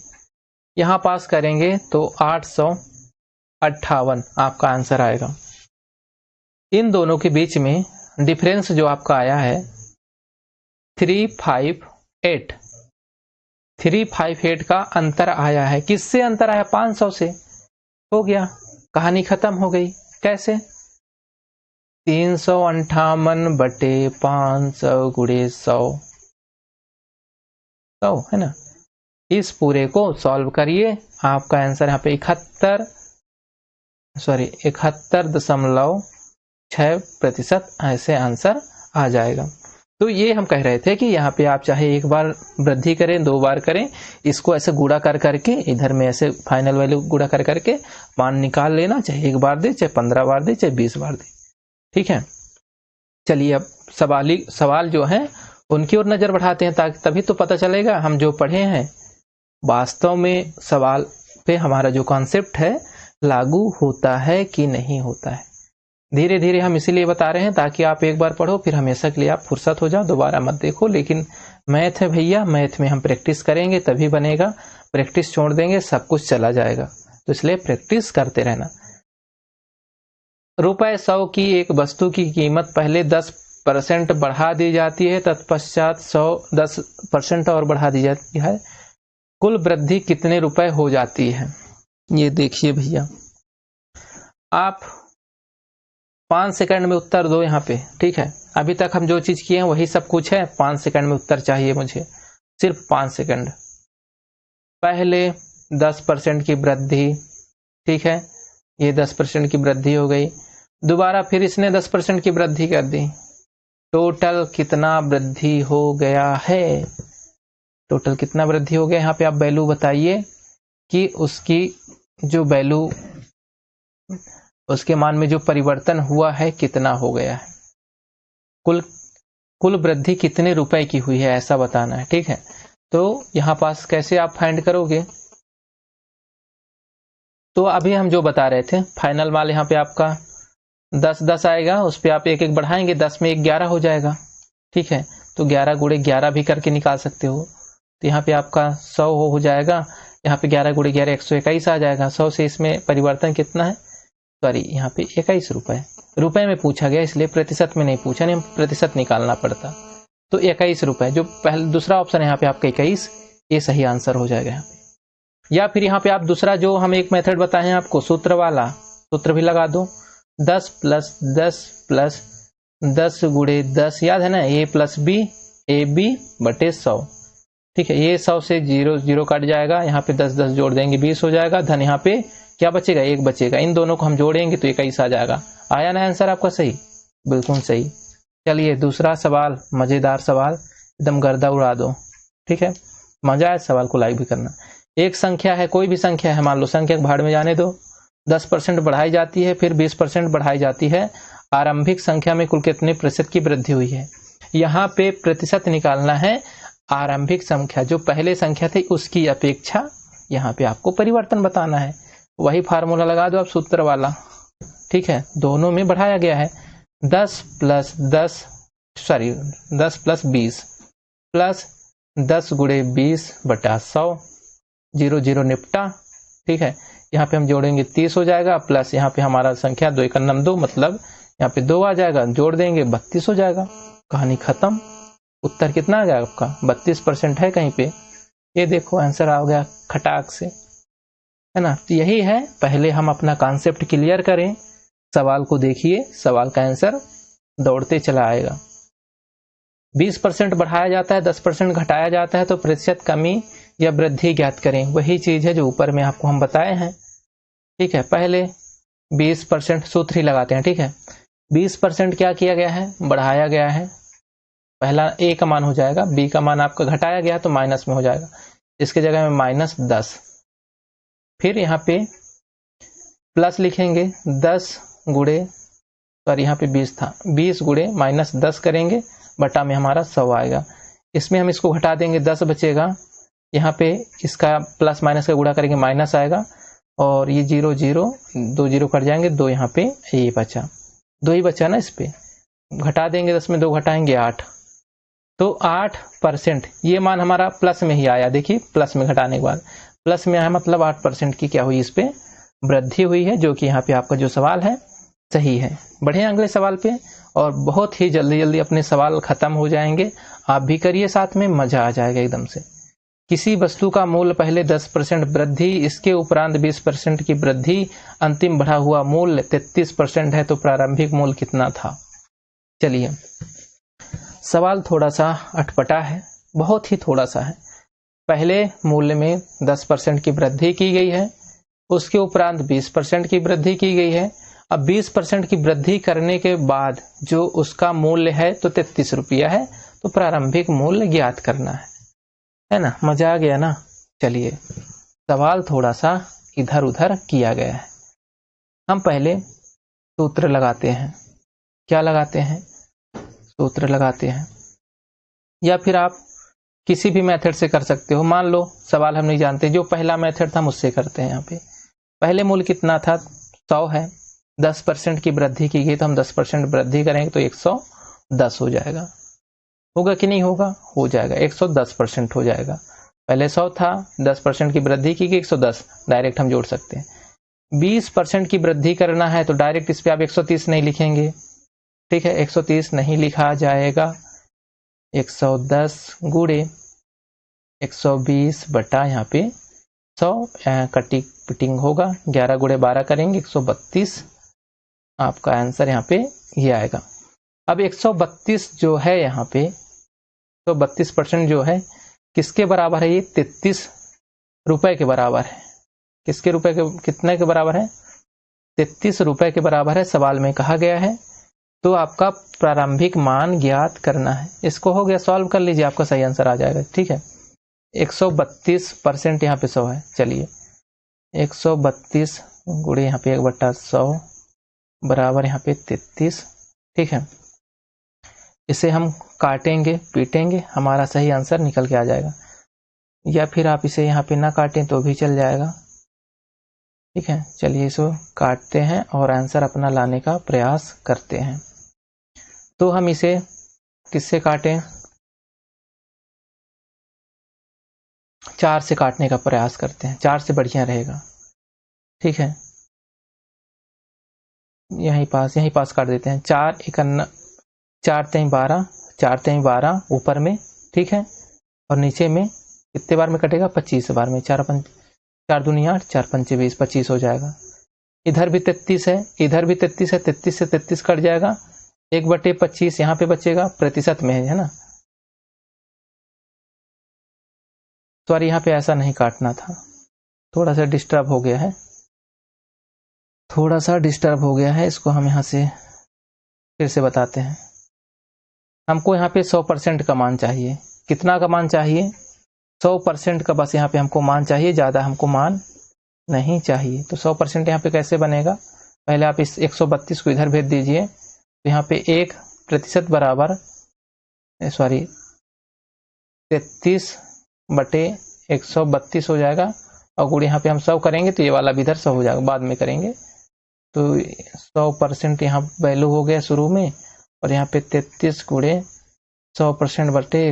यहां पास करेंगे तो 858 आपका आंसर आएगा। इन दोनों के बीच में डिफरेंस जो आपका आया है 358 का अंतर आया है। किससे अंतर आया, 500 से। हो गया, कहानी खत्म हो गई। कैसे, 358/500 गुणे 100 है ना। इस पूरे को सॉल्व करिए, आपका आंसर यहाँ पे 71.6% ऐसे आंसर आ जाएगा। तो ये हम कह रहे थे कि यहाँ पे आप चाहे एक बार वृद्धि करें, 2 बार करें, इसको ऐसे गुणा कर करके, इधर में ऐसे फाइनल वैल्यू गुणा कर करके मान निकाल लेना, चाहे 1 बार दे, चाहे 15 बार दे, चाहे 20 बार दे। ठीक है, चलिए अब सवाल जो है उनकी ओर नजर बढ़ाते हैं, ताकि तभी तो पता चलेगा हम जो पढ़े हैं वास्तव में सवाल पे हमारा जो कॉन्सेप्ट है लागू होता है कि नहीं होता है। धीरे धीरे हम इसीलिए बता रहे हैं ताकि आप एक बार पढ़ो फिर हमेशा के लिए आप फुर्सत हो जाओ, दोबारा मत देखो। लेकिन मैथ है भैया, मैथ में हम प्रैक्टिस करेंगे तभी बनेगा, प्रैक्टिस छोड़ देंगे सब कुछ चला जाएगा। तो इसलिए प्रैक्टिस करते रहना। ₹100 की एक वस्तु की कीमत पहले 10% बढ़ा दी जाती है, तत्पश्चात 10% और बढ़ा दी जाती है, कुल वृद्धि कितने रुपए हो जाती है? ये देखिए भैया, आप 5 सेकंड में उत्तर दो यहाँ पे, ठीक है। अभी तक हम जो चीज किए हैं वही सब कुछ है, 5 सेकंड में उत्तर चाहिए मुझे, सिर्फ 5 सेकंड। पहले 10% की वृद्धि, ठीक है, ये 10% की वृद्धि हो गई। दोबारा फिर इसने 10% की वृद्धि कर दी, टोटल कितना वृद्धि हो गया है? टोटल कितना वृद्धि हो गया? यहाँ पे आप वैल्यू बताइए कि उसकी जो वैल्यू, उसके मान में जो परिवर्तन हुआ है कितना हो गया है। कुल वृद्धि कितने रुपए की हुई है ऐसा बताना है, ठीक है। तो यहाँ पास कैसे आप फाइंड करोगे? तो अभी हम जो बता रहे थे, फाइनल मान यहाँ पे आपका 10 आएगा, उस पर आप एक एक बढ़ाएंगे, 10 में 11 हो जाएगा, ठीक है। तो 11 गुणे 11 भी करके निकाल सकते हो। तो यहाँ पे आपका 100 हो जाएगा, यहाँ पे 11 गुणे 11 121 आ जाएगा। 100 से इसमें परिवर्तन कितना है? सॉरी, यहाँ पे 21 रुपए, रुपए में पूछा गया इसलिए प्रतिशत में नहीं पूछा, नहीं प्रतिशत निकालना पड़ता। तो 21 रुपए, जो पहले दूसरा ऑप्शन है यहाँ पे आपका 21, ये सही आंसर हो जाएगा यहाँ पे। या फिर यहाँ पे आप दूसरा जो हम एक मेथड बताए हैं आपको, सूत्र वाला, सूत्र भी लगा दो। 10 प्लस 10 प्लस 10 गुणे 10, याद है ना, ए प्लस बी, ए बी बटे 100, ठीक है। ये 100 से 0 कट जाएगा, यहाँ पे 10 जोड़ देंगे 20 हो जाएगा, धन यहाँ पे क्या बचेगा? 1 बचेगा। इन दोनों को हम जोड़ेंगे तो 21 आ जाएगा। आया ना आंसर आपका सही? बिल्कुल सही। चलिए दूसरा सवाल, मजेदार सवाल, एकदम गर्दा उड़ा दो, ठीक है। मजा आए सवाल को लाइक भी करना। एक संख्या है, कोई भी संख्या है, मान लो संख्या भाड़ में जाने दो, 10% बढ़ाई जाती है, फिर 20% बढ़ाई जाती है, आरंभिक संख्या में कुल कितने प्रतिशत की वृद्धि हुई है? यहाँ पे प्रतिशत निकालना है, आरंभिक संख्या जो पहले संख्या थी उसकी अपेक्षा यहाँ पे आपको परिवर्तन बताना है। वही फार्मूला लगा दो आप, सूत्र वाला, ठीक है। दोनों में बढ़ाया गया है, 10 प्लस 20 प्लस 10 गुणे 20 बटा 100, 0 निपटा, ठीक है। यहाँ पे हम जोड़ेंगे 30 हो जाएगा, प्लस यहाँ पे हमारा संख्या 2 का नम 2, मतलब यहाँ पे 2 आ जाएगा, जोड़ देंगे 32 हो जाएगा, कहानी खत्म। उत्तर कितना आ गया आपका? 32% है कहीं पे, ये देखो आंसर आ गया खटाक से, है ना। तो यही है, पहले हम अपना कॉन्सेप्ट क्लियर करें, सवाल को देखिए, सवाल का आंसर दौड़ते चला आएगा। 20% बढ़ाया जाता है, 10% घटाया जाता है, तो प्रतिशत कमी या वृद्धि ज्ञात करें। वही चीज है जो ऊपर में आपको हम बताए हैं, ठीक है। पहले 20% सूत्र ही लगाते हैं, ठीक है। 20% क्या किया गया है? बढ़ाया गया है। पहला ए का मान हो जाएगा, बी का मान आपका घटाया गया तो माइनस में हो जाएगा, इसके जगह में -10। फिर यहाँ पे प्लस लिखेंगे, 10 गुणे, सॉरी यहाँ पे 20 था, 20 गुणे -10 करेंगे, बटा में हमारा 100 आएगा। इसमें हम इसको घटा देंगे, 10 बचेगा, यहाँ पे इसका प्लस माइनस का गुणा करेंगे, माइनस आएगा, और ये 0 2 0 कट जाएंगे, 2 यहाँ पे ये बचा, 2 ही बचा ना, इस पे घटा देंगे, 10 में 2 घटाएंगे 8, तो 8%, ये मान हमारा प्लस में ही आया। देखिए प्लस में घटाने के बाद प्लस में आया, मतलब 8% की क्या हुई, इस पे वृद्धि हुई है, जो कि यहाँ पे आपका जो सवाल है सही है। बढ़े अगले सवाल पे, और बहुत ही जल्दी अपने सवाल खत्म हो जाएंगे। आप भी करिए साथ में, मजा आ जाएगा एकदम से। किसी वस्तु का मूल्य पहले 10% वृद्धि, इसके उपरांत 20% की वृद्धि, अंतिम बढ़ा हुआ मूल्य 33% है, तो प्रारंभिक मूल्य कितना था? चलिए, सवाल थोड़ा सा अटपटा है, बहुत ही थोड़ा सा है। पहले मूल्य में 10% की वृद्धि की गई है, उसके उपरांत 20% की वृद्धि की गई है। अब 20% की वृद्धि करने के बाद जो उसका मूल्य है तो 33 रुपया है, तो प्रारंभिक मूल्य ज्ञात करना है ना। मजा आ गया ना। चलिए, सवाल थोड़ा सा इधर उधर किया गया है। हम पहले सूत्र लगाते हैं। क्या लगाते हैं? सूत्र लगाते हैं। या फिर आप किसी भी मेथड से कर सकते हो। मान लो सवाल हम नहीं जानते, जो पहला मेथड था हम उससे करते हैं। यहाँ पे पहले मूल्य कितना था, 100 है, 10% की वृद्धि की गई तो हम 10% वृद्धि करेंगे तो 110 हो जाएगा। होगा कि नहीं होगा, हो जाएगा, 110% हो जाएगा। पहले 100 था, 10% की वृद्धि की गई 110, डायरेक्ट हम जोड़ सकते हैं। 20% की वृद्धि करना है तो डायरेक्ट इस पे आप 130 नहीं लिखेंगे, ठीक है, 130 नहीं लिखा जाएगा। 110 गुणे 120 बटा यहाँ पे 100, कटिंग पिटिंग होगा, 11 गुणे 12 करेंगे 132, आपका आंसर यहाँ पे ये आएगा। अब 132 जो है यहाँ पे, तो 32% जो है किसके बराबर है, ये 33 रुपए के बराबर है। किसके रुपए के, कितने के बराबर है, 33 रुपए के बराबर है, सवाल में कहा गया है। तो आपका प्रारंभिक मान ज्ञात करना है। इसको हो गया, सॉल्व कर लीजिए, आपका सही आंसर आ जाएगा, ठीक है। 132% यहाँ पे 100 है, चलिए 132 गुणे यहाँ पे 1/100 बराबर यहाँ पे 33, ठीक है। इसे हम काटेंगे पीटेंगे, हमारा सही आंसर निकल के आ जाएगा। या फिर आप इसे यहाँ पे ना काटें तो भी चल जाएगा, ठीक है। चलिए इसको काटते हैं और आंसर अपना लाने का प्रयास करते हैं। तो हम इसे किससे काटें, 4 से काटने का प्रयास करते हैं, 4 से बढ़िया रहेगा, ठीक है। यहीं पास काट देते हैं। 4 51, 4 3 12, 4 3 12 ऊपर में, ठीक है, और नीचे में कितने बार में कटेगा, 25 बार में। 4 दूनी 8, 4 पंचे 20, 25 हो जाएगा। इधर भी 33 है, इधर भी 33 है, 33 से 33 कट जाएगा, 1/25 यहाँ पे बचेगा, प्रतिशत में है ना। सॉरी, यहाँ पे ऐसा नहीं काटना था, थोड़ा सा डिस्टर्ब हो गया है, इसको हम यहाँ से फिर से बताते हैं। हमको यहाँ पे 100% का मान चाहिए। कितना का मान चाहिए, 100% का बस यहाँ पे हमको मान चाहिए, ज़्यादा हमको मान नहीं चाहिए। तो 100% यहाँ पे कैसे बनेगा, पहले आप इस 132 को इधर भेज दीजिए, तो यहाँ पे 1% बराबर 33/132 हो जाएगा, और गुण यहाँ पे हम 100 करेंगे तो ये वाला भी इधर 100 हो जाएगा, बाद में करेंगे। तो 100% यहाँ वैल्यू हो गया शुरू में, और यहाँ पे 33 गुणे 100% बटे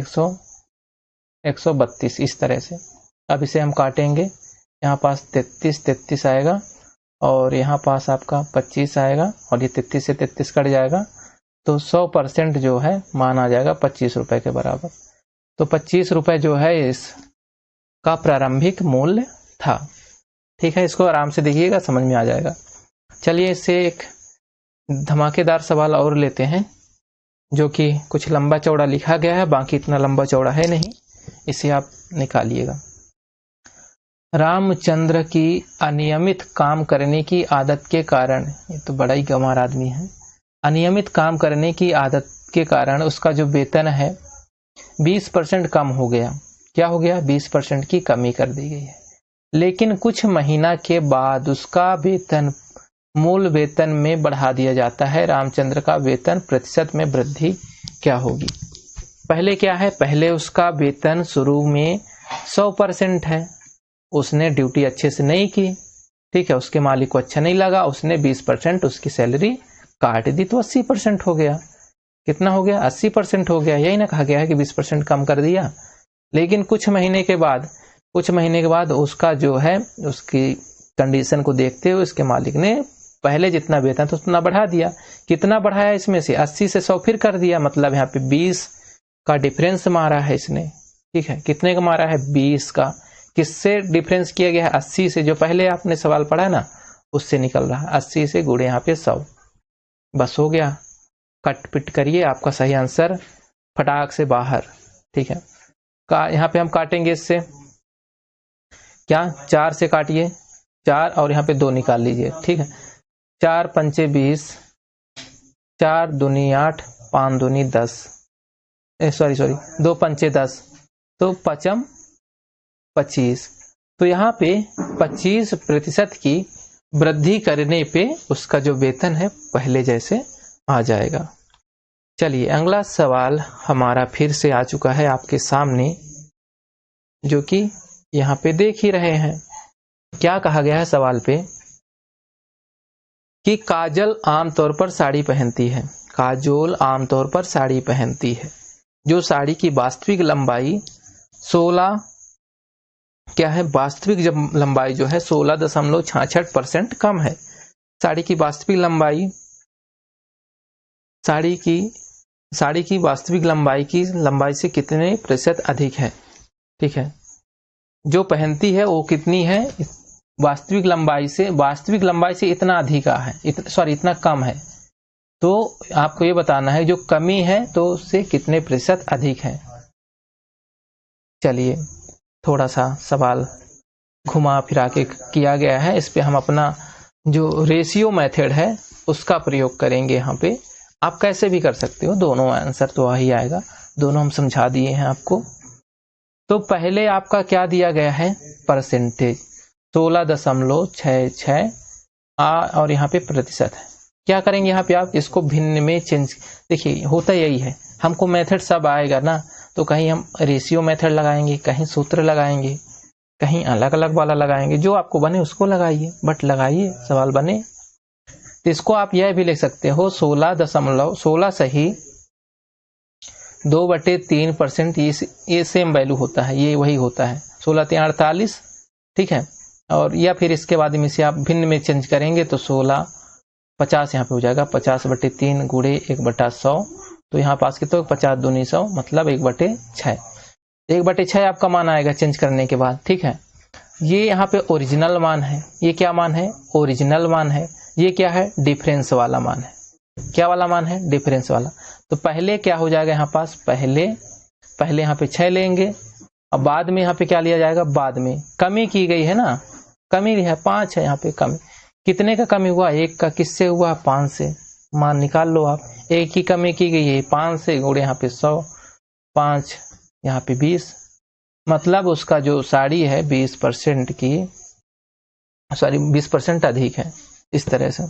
132 इस तरह से। अब इसे हम काटेंगे, यहाँ पास 33 आएगा, और यहाँ पास आपका 25 आएगा, और ये 33 से 33 कट जाएगा, तो 100% जो है मान आ जाएगा 25 रुपए के बराबर। तो 25 रुपए जो है इसका प्रारंभिक मूल्य था, ठीक है। इसको आराम से देखिएगा, समझ में आ जाएगा। चलिए इससे एक धमाकेदार सवाल और लेते हैं, जो कि कुछ लंबा चौड़ा लिखा गया है, बाकी इतना लंबा चौड़ा है नहीं, इसे आप निकालिएगा। रामचंद्र की अनियमित काम करने की आदत के कारण, ये तो बड़ा ही गंवार आदमी है, अनियमित काम करने की आदत के कारण उसका जो वेतन है 20% कम हो गया। क्या हो गया, 20% की कमी कर दी गई है। लेकिन कुछ महीना के बाद उसका वेतन मूल वेतन में बढ़ा दिया जाता है। रामचंद्र का वेतन प्रतिशत में वृद्धि क्या होगी। पहले क्या है, पहले उसका वेतन शुरू में 100% है, उसने ड्यूटी अच्छे से नहीं की, ठीक है, उसके मालिक को अच्छा नहीं लगा, उसने 20% उसकी सैलरी काट दी, तो 80% हो गया। कितना हो गया, 80% हो गया। यही ना कहा गया है कि 20% कम कर दिया। लेकिन कुछ महीने के बाद उसका जो है, उसकी कंडीशन को देखते हुए उसके मालिक ने पहले जितना वेतन था उतना बढ़ा दिया। कितना बढ़ाया, इसमें से 80 से 100 फिर कर दिया, मतलब यहाँ पे 20 का डिफरेंस मारा है इसने, ठीक है। कितने का मारा है, 20 का। किससे डिफरेंस किया गया है, 80 से, जो पहले आपने सवाल पढ़ा ना उससे निकल रहा है। 80 से गुणे यहाँ पे 100, बस हो गया। कट पिट करिए, आपका सही आंसर फटाक से बाहर, ठीक है। यहाँ पे हम काटेंगे इससे, क्या 4 से काटिए, 4 और यहाँ पे 2 निकाल लीजिए, ठीक है। 4 पंचे 20, 4 दूनी 8, 5 दूनी 10, सॉरी 2 पंचे 10, तो 5 25। तो यहाँ पे 25% की वृद्धि करने पे उसका जो वेतन है पहले जैसे आ जाएगा। चलिए अगला सवाल हमारा फिर से आ चुका है आपके सामने, जो कि यहाँ पे देख ही रहे हैं। क्या कहा गया है सवाल पे कि काजल आमतौर पर साड़ी पहनती है। काजोल आमतौर पर साड़ी पहनती है। जो साड़ी की वास्तविक लंबाई 16 क्या है, वास्तविक जब लंबाई जो है 16.66% कम है। साड़ी की वास्तविक लंबाई, साड़ी की वास्तविक लंबाई से कितने प्रतिशत अधिक है। ठीक है, जो पहनती है वो कितनी है, वास्तविक लंबाई से इतना अधिक है, इतना कम है। तो आपको ये बताना है जो कमी है तो उससे कितने प्रतिशत अधिक है। चलिए थोड़ा सा सवाल घुमा फिरा के किया गया है, इस पे हम अपना जो रेशियो मेथड है उसका प्रयोग करेंगे। यहाँ पे आप कैसे भी कर सकते हो, दोनों आंसर तो आ ही आएगा, दोनों हम समझा दिए हैं आपको। तो पहले आपका क्या दिया गया है, परसेंटेज 16.66 और यहाँ पे प्रतिशत है। क्या करेंगे यहाँ पे आप इसको भिन्न में चेंज, देखिए होता यही है, हमको मेथड सब आएगा ना, तो कहीं हम रेशियो मेथड लगाएंगे, कहीं सूत्र लगाएंगे, कहीं अलग अलग वाला लगाएंगे, जो आपको बने उसको लगाइए, बट लगाइए सवाल बने। तो इसको आप यह भी लिख सकते हो 16 सही 2/3%, ये सेम वैल्यू होता है, ये वही होता है 16×3 = 48। ठीक है, और या फिर इसके बाद में से आप भिन्न में चेंज करेंगे तो 50 यहाँ पे हो जाएगा 50/3 गुणे 1/100। तो यहाँ पास के तो 50×2 = 100, मतलब 1/6। 1/6 आपका मान आएगा चेंज करने के बाद। ठीक है, ये यहाँ पे ओरिजिनल मान है। ये क्या मान है, ओरिजिनल मान है। ये क्या है, डिफरेंस वाला मान है। क्या वाला मान है, डिफरेंस वाला। तो पहले क्या हो जाएगा यहाँ पास, पहले यहाँ पे 6 लेंगे और बाद में यहाँ पे क्या लिया जाएगा, बाद में कमी की गई है ना, कमी है 5 है यहाँ पे कमी। कितने का कमी हुआ, 1 का। किससे हुआ, 5 से। मान निकाल लो आप, 1 की कमी की गई है 5 से, गुणे यहाँ पे 100, 5 यहाँ पे 20, मतलब उसका जो साड़ी है 20% की, सॉरी 20% अधिक है। इस तरह से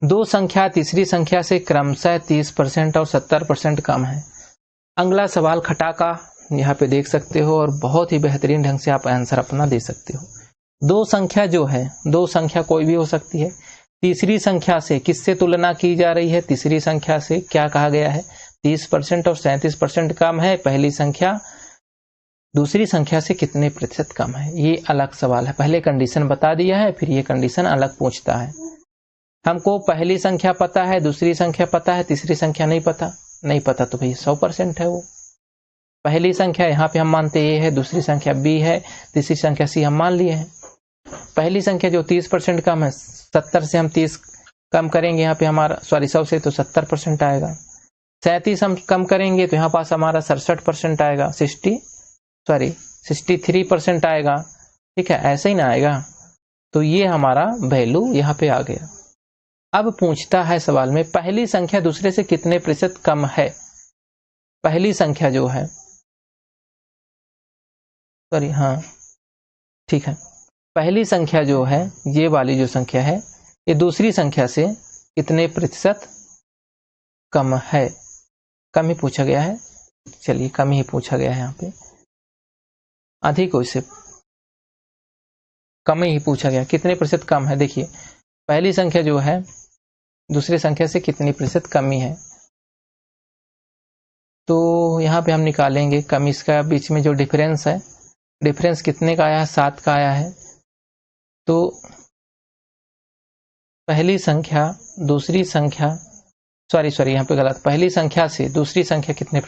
दो संख्या तीसरी संख्या से क्रमशः 30% और 70% कम है। अगला सवाल खटाका यहाँ पे देख सकते हो और बहुत ही बेहतरीन ढंग से आप आंसर अपना दे सकते हो। दो संख्या जो है, दो संख्या कोई भी हो सकती है, तीसरी संख्या से किससे तुलना की जा रही है, तीसरी संख्या से। क्या कहा गया है, 30% और 37% कम है पहली संख्या, दूसरी संख्या से कितने प्रतिशत कम है। ये अलग सवाल है, पहले कंडीशन बता दिया है, फिर ये कंडीशन अलग पूछता है। हमको पहली संख्या पता है, दूसरी संख्या पता है, तीसरी संख्या नहीं पता तो भाई 100% है वो। पहली संख्या यहाँ पे हम मानते ए है, दूसरी संख्या बी है, तीसरी संख्या सी हम मान लिए हैं। पहली संख्या जो 30% कम है, 70 से हम 30 कम करेंगे यहाँ पे हमारा, सॉरी 100 से तो 70% आएगा। 37 हम कम करेंगे तो यहाँ पास हमारा 67% आएगा, 63% आएगा। ठीक है, ऐसे ही ना आएगा। तो ये हमारा वैल्यू यहाँ पे आ गया। अब पूछता है सवाल में, पहली संख्या दूसरे से कितने प्रतिशत कम है। पहली संख्या जो है, सॉरी हाँ ठीक है, पहली संख्या जो है, ये वाली जो संख्या है, ये दूसरी संख्या से कितने प्रतिशत कम है। कम ही पूछा गया है, चलिए कम ही पूछा गया है यहाँ पे, अधिक उससे कम ही पूछा गया, कितने प्रतिशत कम है। देखिए पहली संख्या जो है दूसरी संख्या से कितनी प्रतिशत कमी है, तो यहाँ पे हम निकालेंगे कमी, इसका बीच में जो डिफरेंस है, डिफरेंस कितने का आया है, 7 का आया है। तो पहली संख्या दूसरी संख्या, सॉरी यहाँ पे गलत, पहली संख्या से दूसरी संख्या कितने,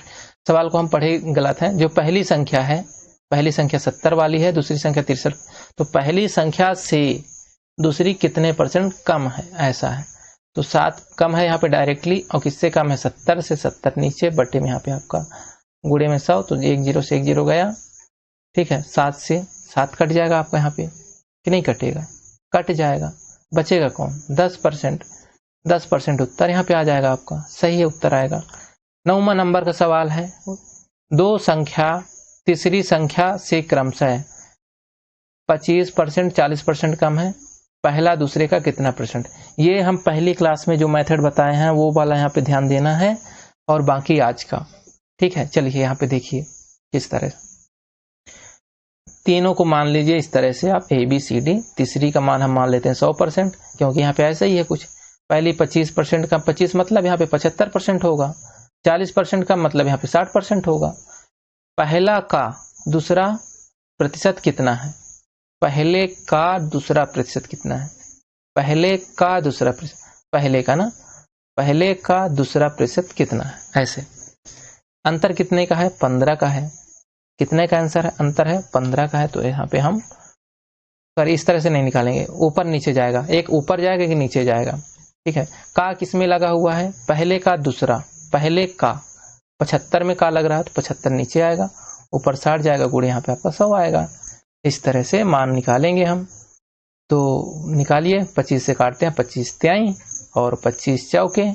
सवाल को हम पढ़े गलत है। जो पहली संख्या है, पहली संख्या 70 वाली है, दूसरी संख्या 63, तो पहली संख्या से दूसरी कितने परसेंट कम है, ऐसा है। तो 7 कम है यहाँ पे डायरेक्टली, और किससे कम है, 70 से। 70 नीचे, बटे में यहाँ पे आपका गुणे में 100, तो 1 0 से 1 0 गया। ठीक है, 7 से 7 कट जाएगा आपका यहाँ पे, कि नहीं कटेगा, कट जाएगा, बचेगा कौन, 10%। 10% उत्तर यहाँ पे आ जाएगा आपका, सही है उत्तर आएगा। 9वां नंबर का सवाल है, दो संख्या तीसरी संख्या से क्रमशः 25% 40% कम है। पहला दूसरे का कितना परसेंट। ये हम पहली क्लास में जो मेथड बताए हैं वो वाला यहाँ पे ध्यान देना है, और बाकी आज का। ठीक है, चलिए यहाँ पे देखिए किस तरह तीनों को मान लीजिए इस तरह से आप ABCD। तीसरी का मान हम मान लेते हैं 100%, क्योंकि यहाँ पे ऐसा ही है कुछ। पहली 25% का 25 मतलब यहाँ पे 75% होगा, 40% का मतलब यहाँ पे 60% होगा। पहला का दूसरा प्रतिशत कितना है, पहले का दूसरा प्रतिशत कितना है, पहले का दूसरा प्रतिशत, पहले का ना, पहले का दूसरा प्रतिशत कितना है। ऐसे अंतर कितने का है, 15 का है। कितने का आंसर है, अंतर है 15 का है। तो यहाँ पे हम पर इस तरह से नहीं निकालेंगे, ऊपर नीचे जाएगा, एक ऊपर जाएगा कि नीचे जाएगा। ठीक है, का किसमें लगा हुआ है, पहले का दूसरा, पहले का 75 में का लग रहा है तो 75 नीचे आएगा, ऊपर 60 जाएगा, गुण यहाँ पे आपका 100 आएगा। इस तरह से मान निकालेंगे हम। तो निकालिए, 25 से काटते हैं 25 त्याई और 25 चौके,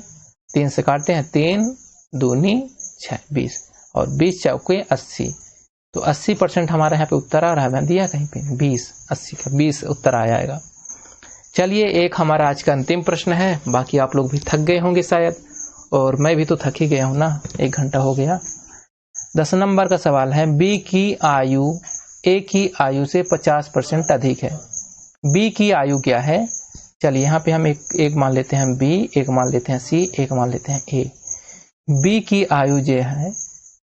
3 से काटते हैं 3 दूनी 6 20 और 20 चौके 80। तो 80% हमारा यहाँ पे उत्तर आ रहा है, दिया कहीं पे 20, 80 का 20 उत्तर आ जाएगा। चलिए, एक हमारा आज का अंतिम प्रश्न है। बाकी आप लोग भी थक गए होंगे शायद, और मैं भी तो थक ही गया हूँ ना, 1 घंटा हो गया। 10 नंबर का सवाल है, बी की आयु ए की आयु से 50% अधिक है। बी की आयु क्या है, चलिए यहाँ पे हम एक मान लेते हैं बी, एक मान लेते हैं सी, एक मान लेते हैं ए। बी की आयु जो है,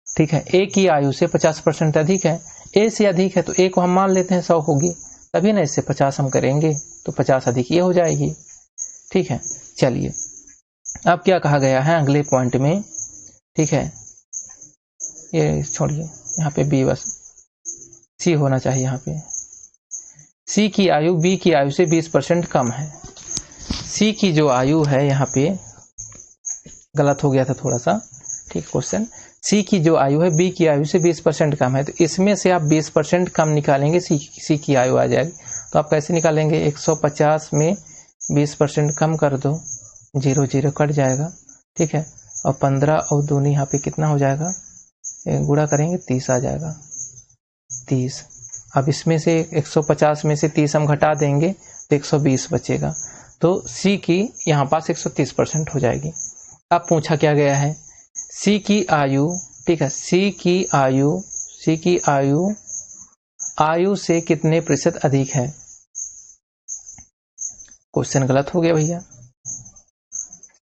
ठीक है, ए की आयु से 50% अधिक है। ए से अधिक है तो ए को हम मान लेते हैं 100 होगी, तभी ना इससे 50 हम करेंगे तो 50 अधिक ये हो जाएगी। ठीक है, चलिए अब क्या कहा गया है अगले पॉइंट में। ठीक है, ये छोड़िए, यहाँ पे बी बस, सी होना चाहिए यहाँ पे। सी की आयु बी की आयु से 20% कम है। सी की जो आयु है, यहाँ पे गलत हो गया था थोड़ा सा, ठीक क्वेश्चन। सी की जो आयु है बी की आयु से 20% कम है, तो इसमें से आप 20% कम निकालेंगे, सी की आयु आ जाएगी। तो आप कैसे निकालेंगे, 150 में 20% कम कर दो, 0 0 कट जाएगा। ठीक है, और 15 और दूनी यहाँ पे कितना हो जाएगा, गुणा करेंगे 30 आ जाएगा, 30। अब इसमें से 150 में से 30 हम घटा देंगे तो 120 बचेगा। तो सी की यहाँ पास 130% हो जाएगी। अब पूछा क्या गया है, सी की आयु, ठीक है, सी की आयु से कितने प्रतिशत अधिक है। क्वेश्चन गलत हो गया भैया।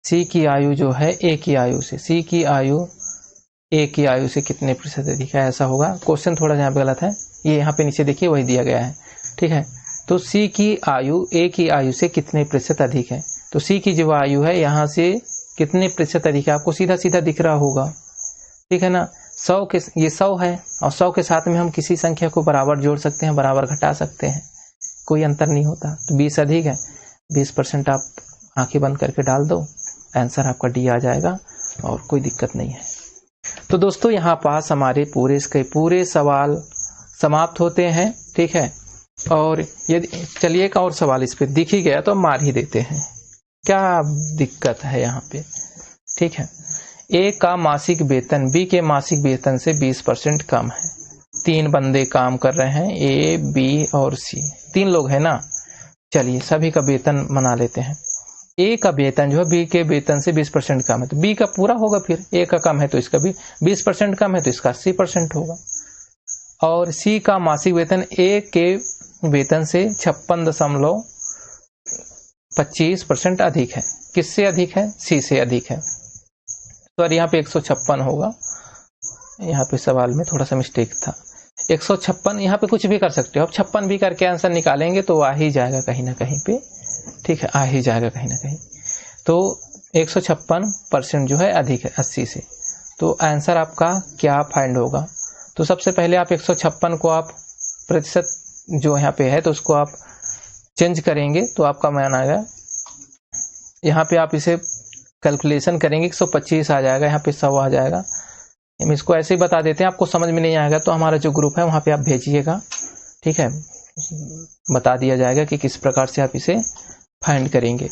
सी की आयु जो है ए की आयु से, सी की आयु ए की आयु से कितने प्रतिशत अधिक है, ऐसा होगा। क्वेश्चन थोड़ा यहाँ पे गलत है, ये यहाँ पे नीचे देखिए वही दिया गया है। ठीक है, तो सी की आयु ए की आयु से कितने प्रतिशत अधिक है। तो सी की जो आयु है यहाँ से कितने प्रतिशत अधिक है, आपको सीधा सीधा दिख रहा होगा। ठीक है ना, 100 के, ये 100 है और 100 के साथ में हम किसी संख्या को बराबर जोड़ सकते हैं, बराबर घटा सकते हैं, कोई अंतर नहीं होता। तो 20 अधिक है, 20% आप आंखें बंद करके डाल दो, आंसर आपका डी आ जाएगा और कोई दिक्कत नहीं है। तो दोस्तों यहाँ पास हमारे पूरे सवाल समाप्त होते हैं। ठीक है, और यदि चलिए एक और सवाल इस पे दिख ही गया तो मार ही देते हैं, क्या दिक्कत है यहाँ पे। ठीक है, ए का मासिक वेतन बी के मासिक वेतन से 20% कम है। 3 बंदे काम कर रहे हैं, ए बी और सी, 3 लोग हैं ना। चलिए सभी का वेतन मना लेते हैं। ए का वेतन जो है बी के वेतन से 20% कम है, तो बी का पूरा होगा, फिर ए का कम है तो इसका भी 20% कम है तो इसका 80% होगा। और सी का मासिक वेतन ए के वेतन से 56.25% अधिक है। किससे अधिक है, सी से अधिक है। तो यहाँ पे 156 होगा, यहाँ पे सवाल में थोड़ा सा मिस्टेक था। 156, यहाँ पे कुछ भी कर सकते हो आप, 56 भी करके आंसर निकालेंगे तो आ ही जाएगा कहीं ना कहीं पे। ठीक है, आ ही जाएगा कहीं ना कहीं। तो 156% जो है अधिक है 80 से। तो आंसर आपका क्या फाइंड होगा, तो सबसे पहले आप 156 को आप प्रतिशत जो यहाँ पे है तो उसको आप चेंज करेंगे तो आपका मान आएगा, यहाँ पे आप इसे कैलकुलेशन करेंगे 125 आ जाएगा, यहाँ पे 100 आ जाएगा। हम इसको ऐसे ही बता देते हैं, आपको समझ में नहीं आएगा तो हमारा जो ग्रुप है वहाँ पे आप भेजिएगा। ठीक है, बता दिया जाएगा कि किस प्रकार से आप इसे फाइंड करेंगे।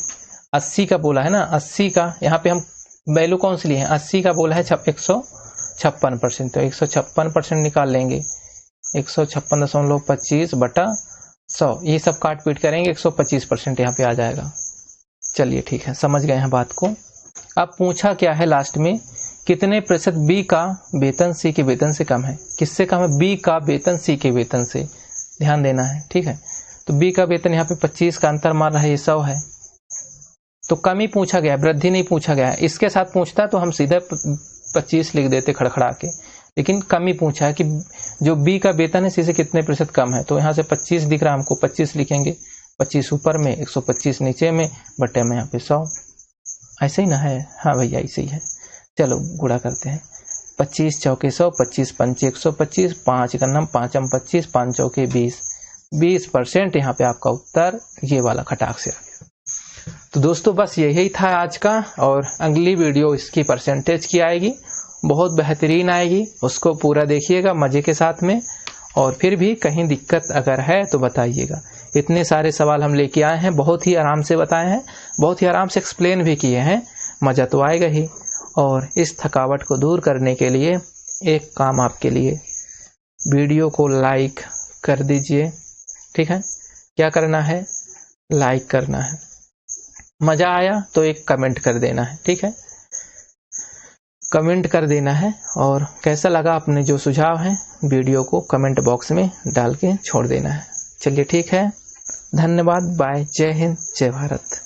80 का बोला है ना, 80 का यहाँ पे हम वैल्यू कौन सी लिए हैं, 80 का बोला है 156%, तो 156% निकाल लेंगे। 156.25 बटा 100, ये सब काट पीट करेंगे 125% यहाँ पे आ जाएगा। चलिए ठीक है, समझ गए हैं बात को। अब पूछा क्या है लास्ट में, कितने प्रतिशत बी का वेतन सी के वेतन से कम है। किससे कम है? बी का वेतन सी के वेतन से, ध्यान देना है, ठीक है। तो बी का वेतन यहाँ पे 25 का अंतर मार रहा है, ये 100 है, तो कम ही पूछा गया, वृद्धि नहीं पूछा गया। इसके साथ पूछता तो हम सीधे 25 लिख देते खड़खड़ा के, लेकिन कम ही पूछा है कि जो बी का वेतन है सी से कितने प्रतिशत कम है। तो यहाँ से 25 दिख रहा है हमको, 25 लिखेंगे, 25 ऊपर में 125 नीचे में, बटे में यहाँ पे 100, ऐसे ही ना है? हाँ भैया ऐसे ही है। चलो गुणा करते हैं, 25 चौके 100, 25 पंचे 125, 5 का नम 5 हम 25, 5 चौके 20% यहाँ पे आपका उत्तर ये वाला खटाक से आ गया। तो दोस्तों बस यही था आज का, और अगली वीडियो इसकी परसेंटेज की आएगी, बहुत बेहतरीन आएगी, उसको पूरा देखिएगा मजे के साथ में। और फिर भी कहीं दिक्कत अगर है तो बताइएगा। इतने सारे सवाल हम लेके आए हैं, बहुत ही आराम से बताए हैं, बहुत ही आराम से एक्सप्लेन भी किए हैं, मज़ा तो आएगा ही। और इस थकावट को दूर करने के लिए एक काम आपके लिए, वीडियो को लाइक कर दीजिए, ठीक है। क्या करना है? लाइक करना है। मज़ा आया तो एक कमेंट कर देना है, ठीक है, कमेंट कर देना है। और कैसा लगा अपने जो सुझाव हैं वीडियो को कमेंट बॉक्स में डाल के छोड़ देना है। चलिए ठीक है, धन्यवाद, बाय, जय हिंद, जय भारत।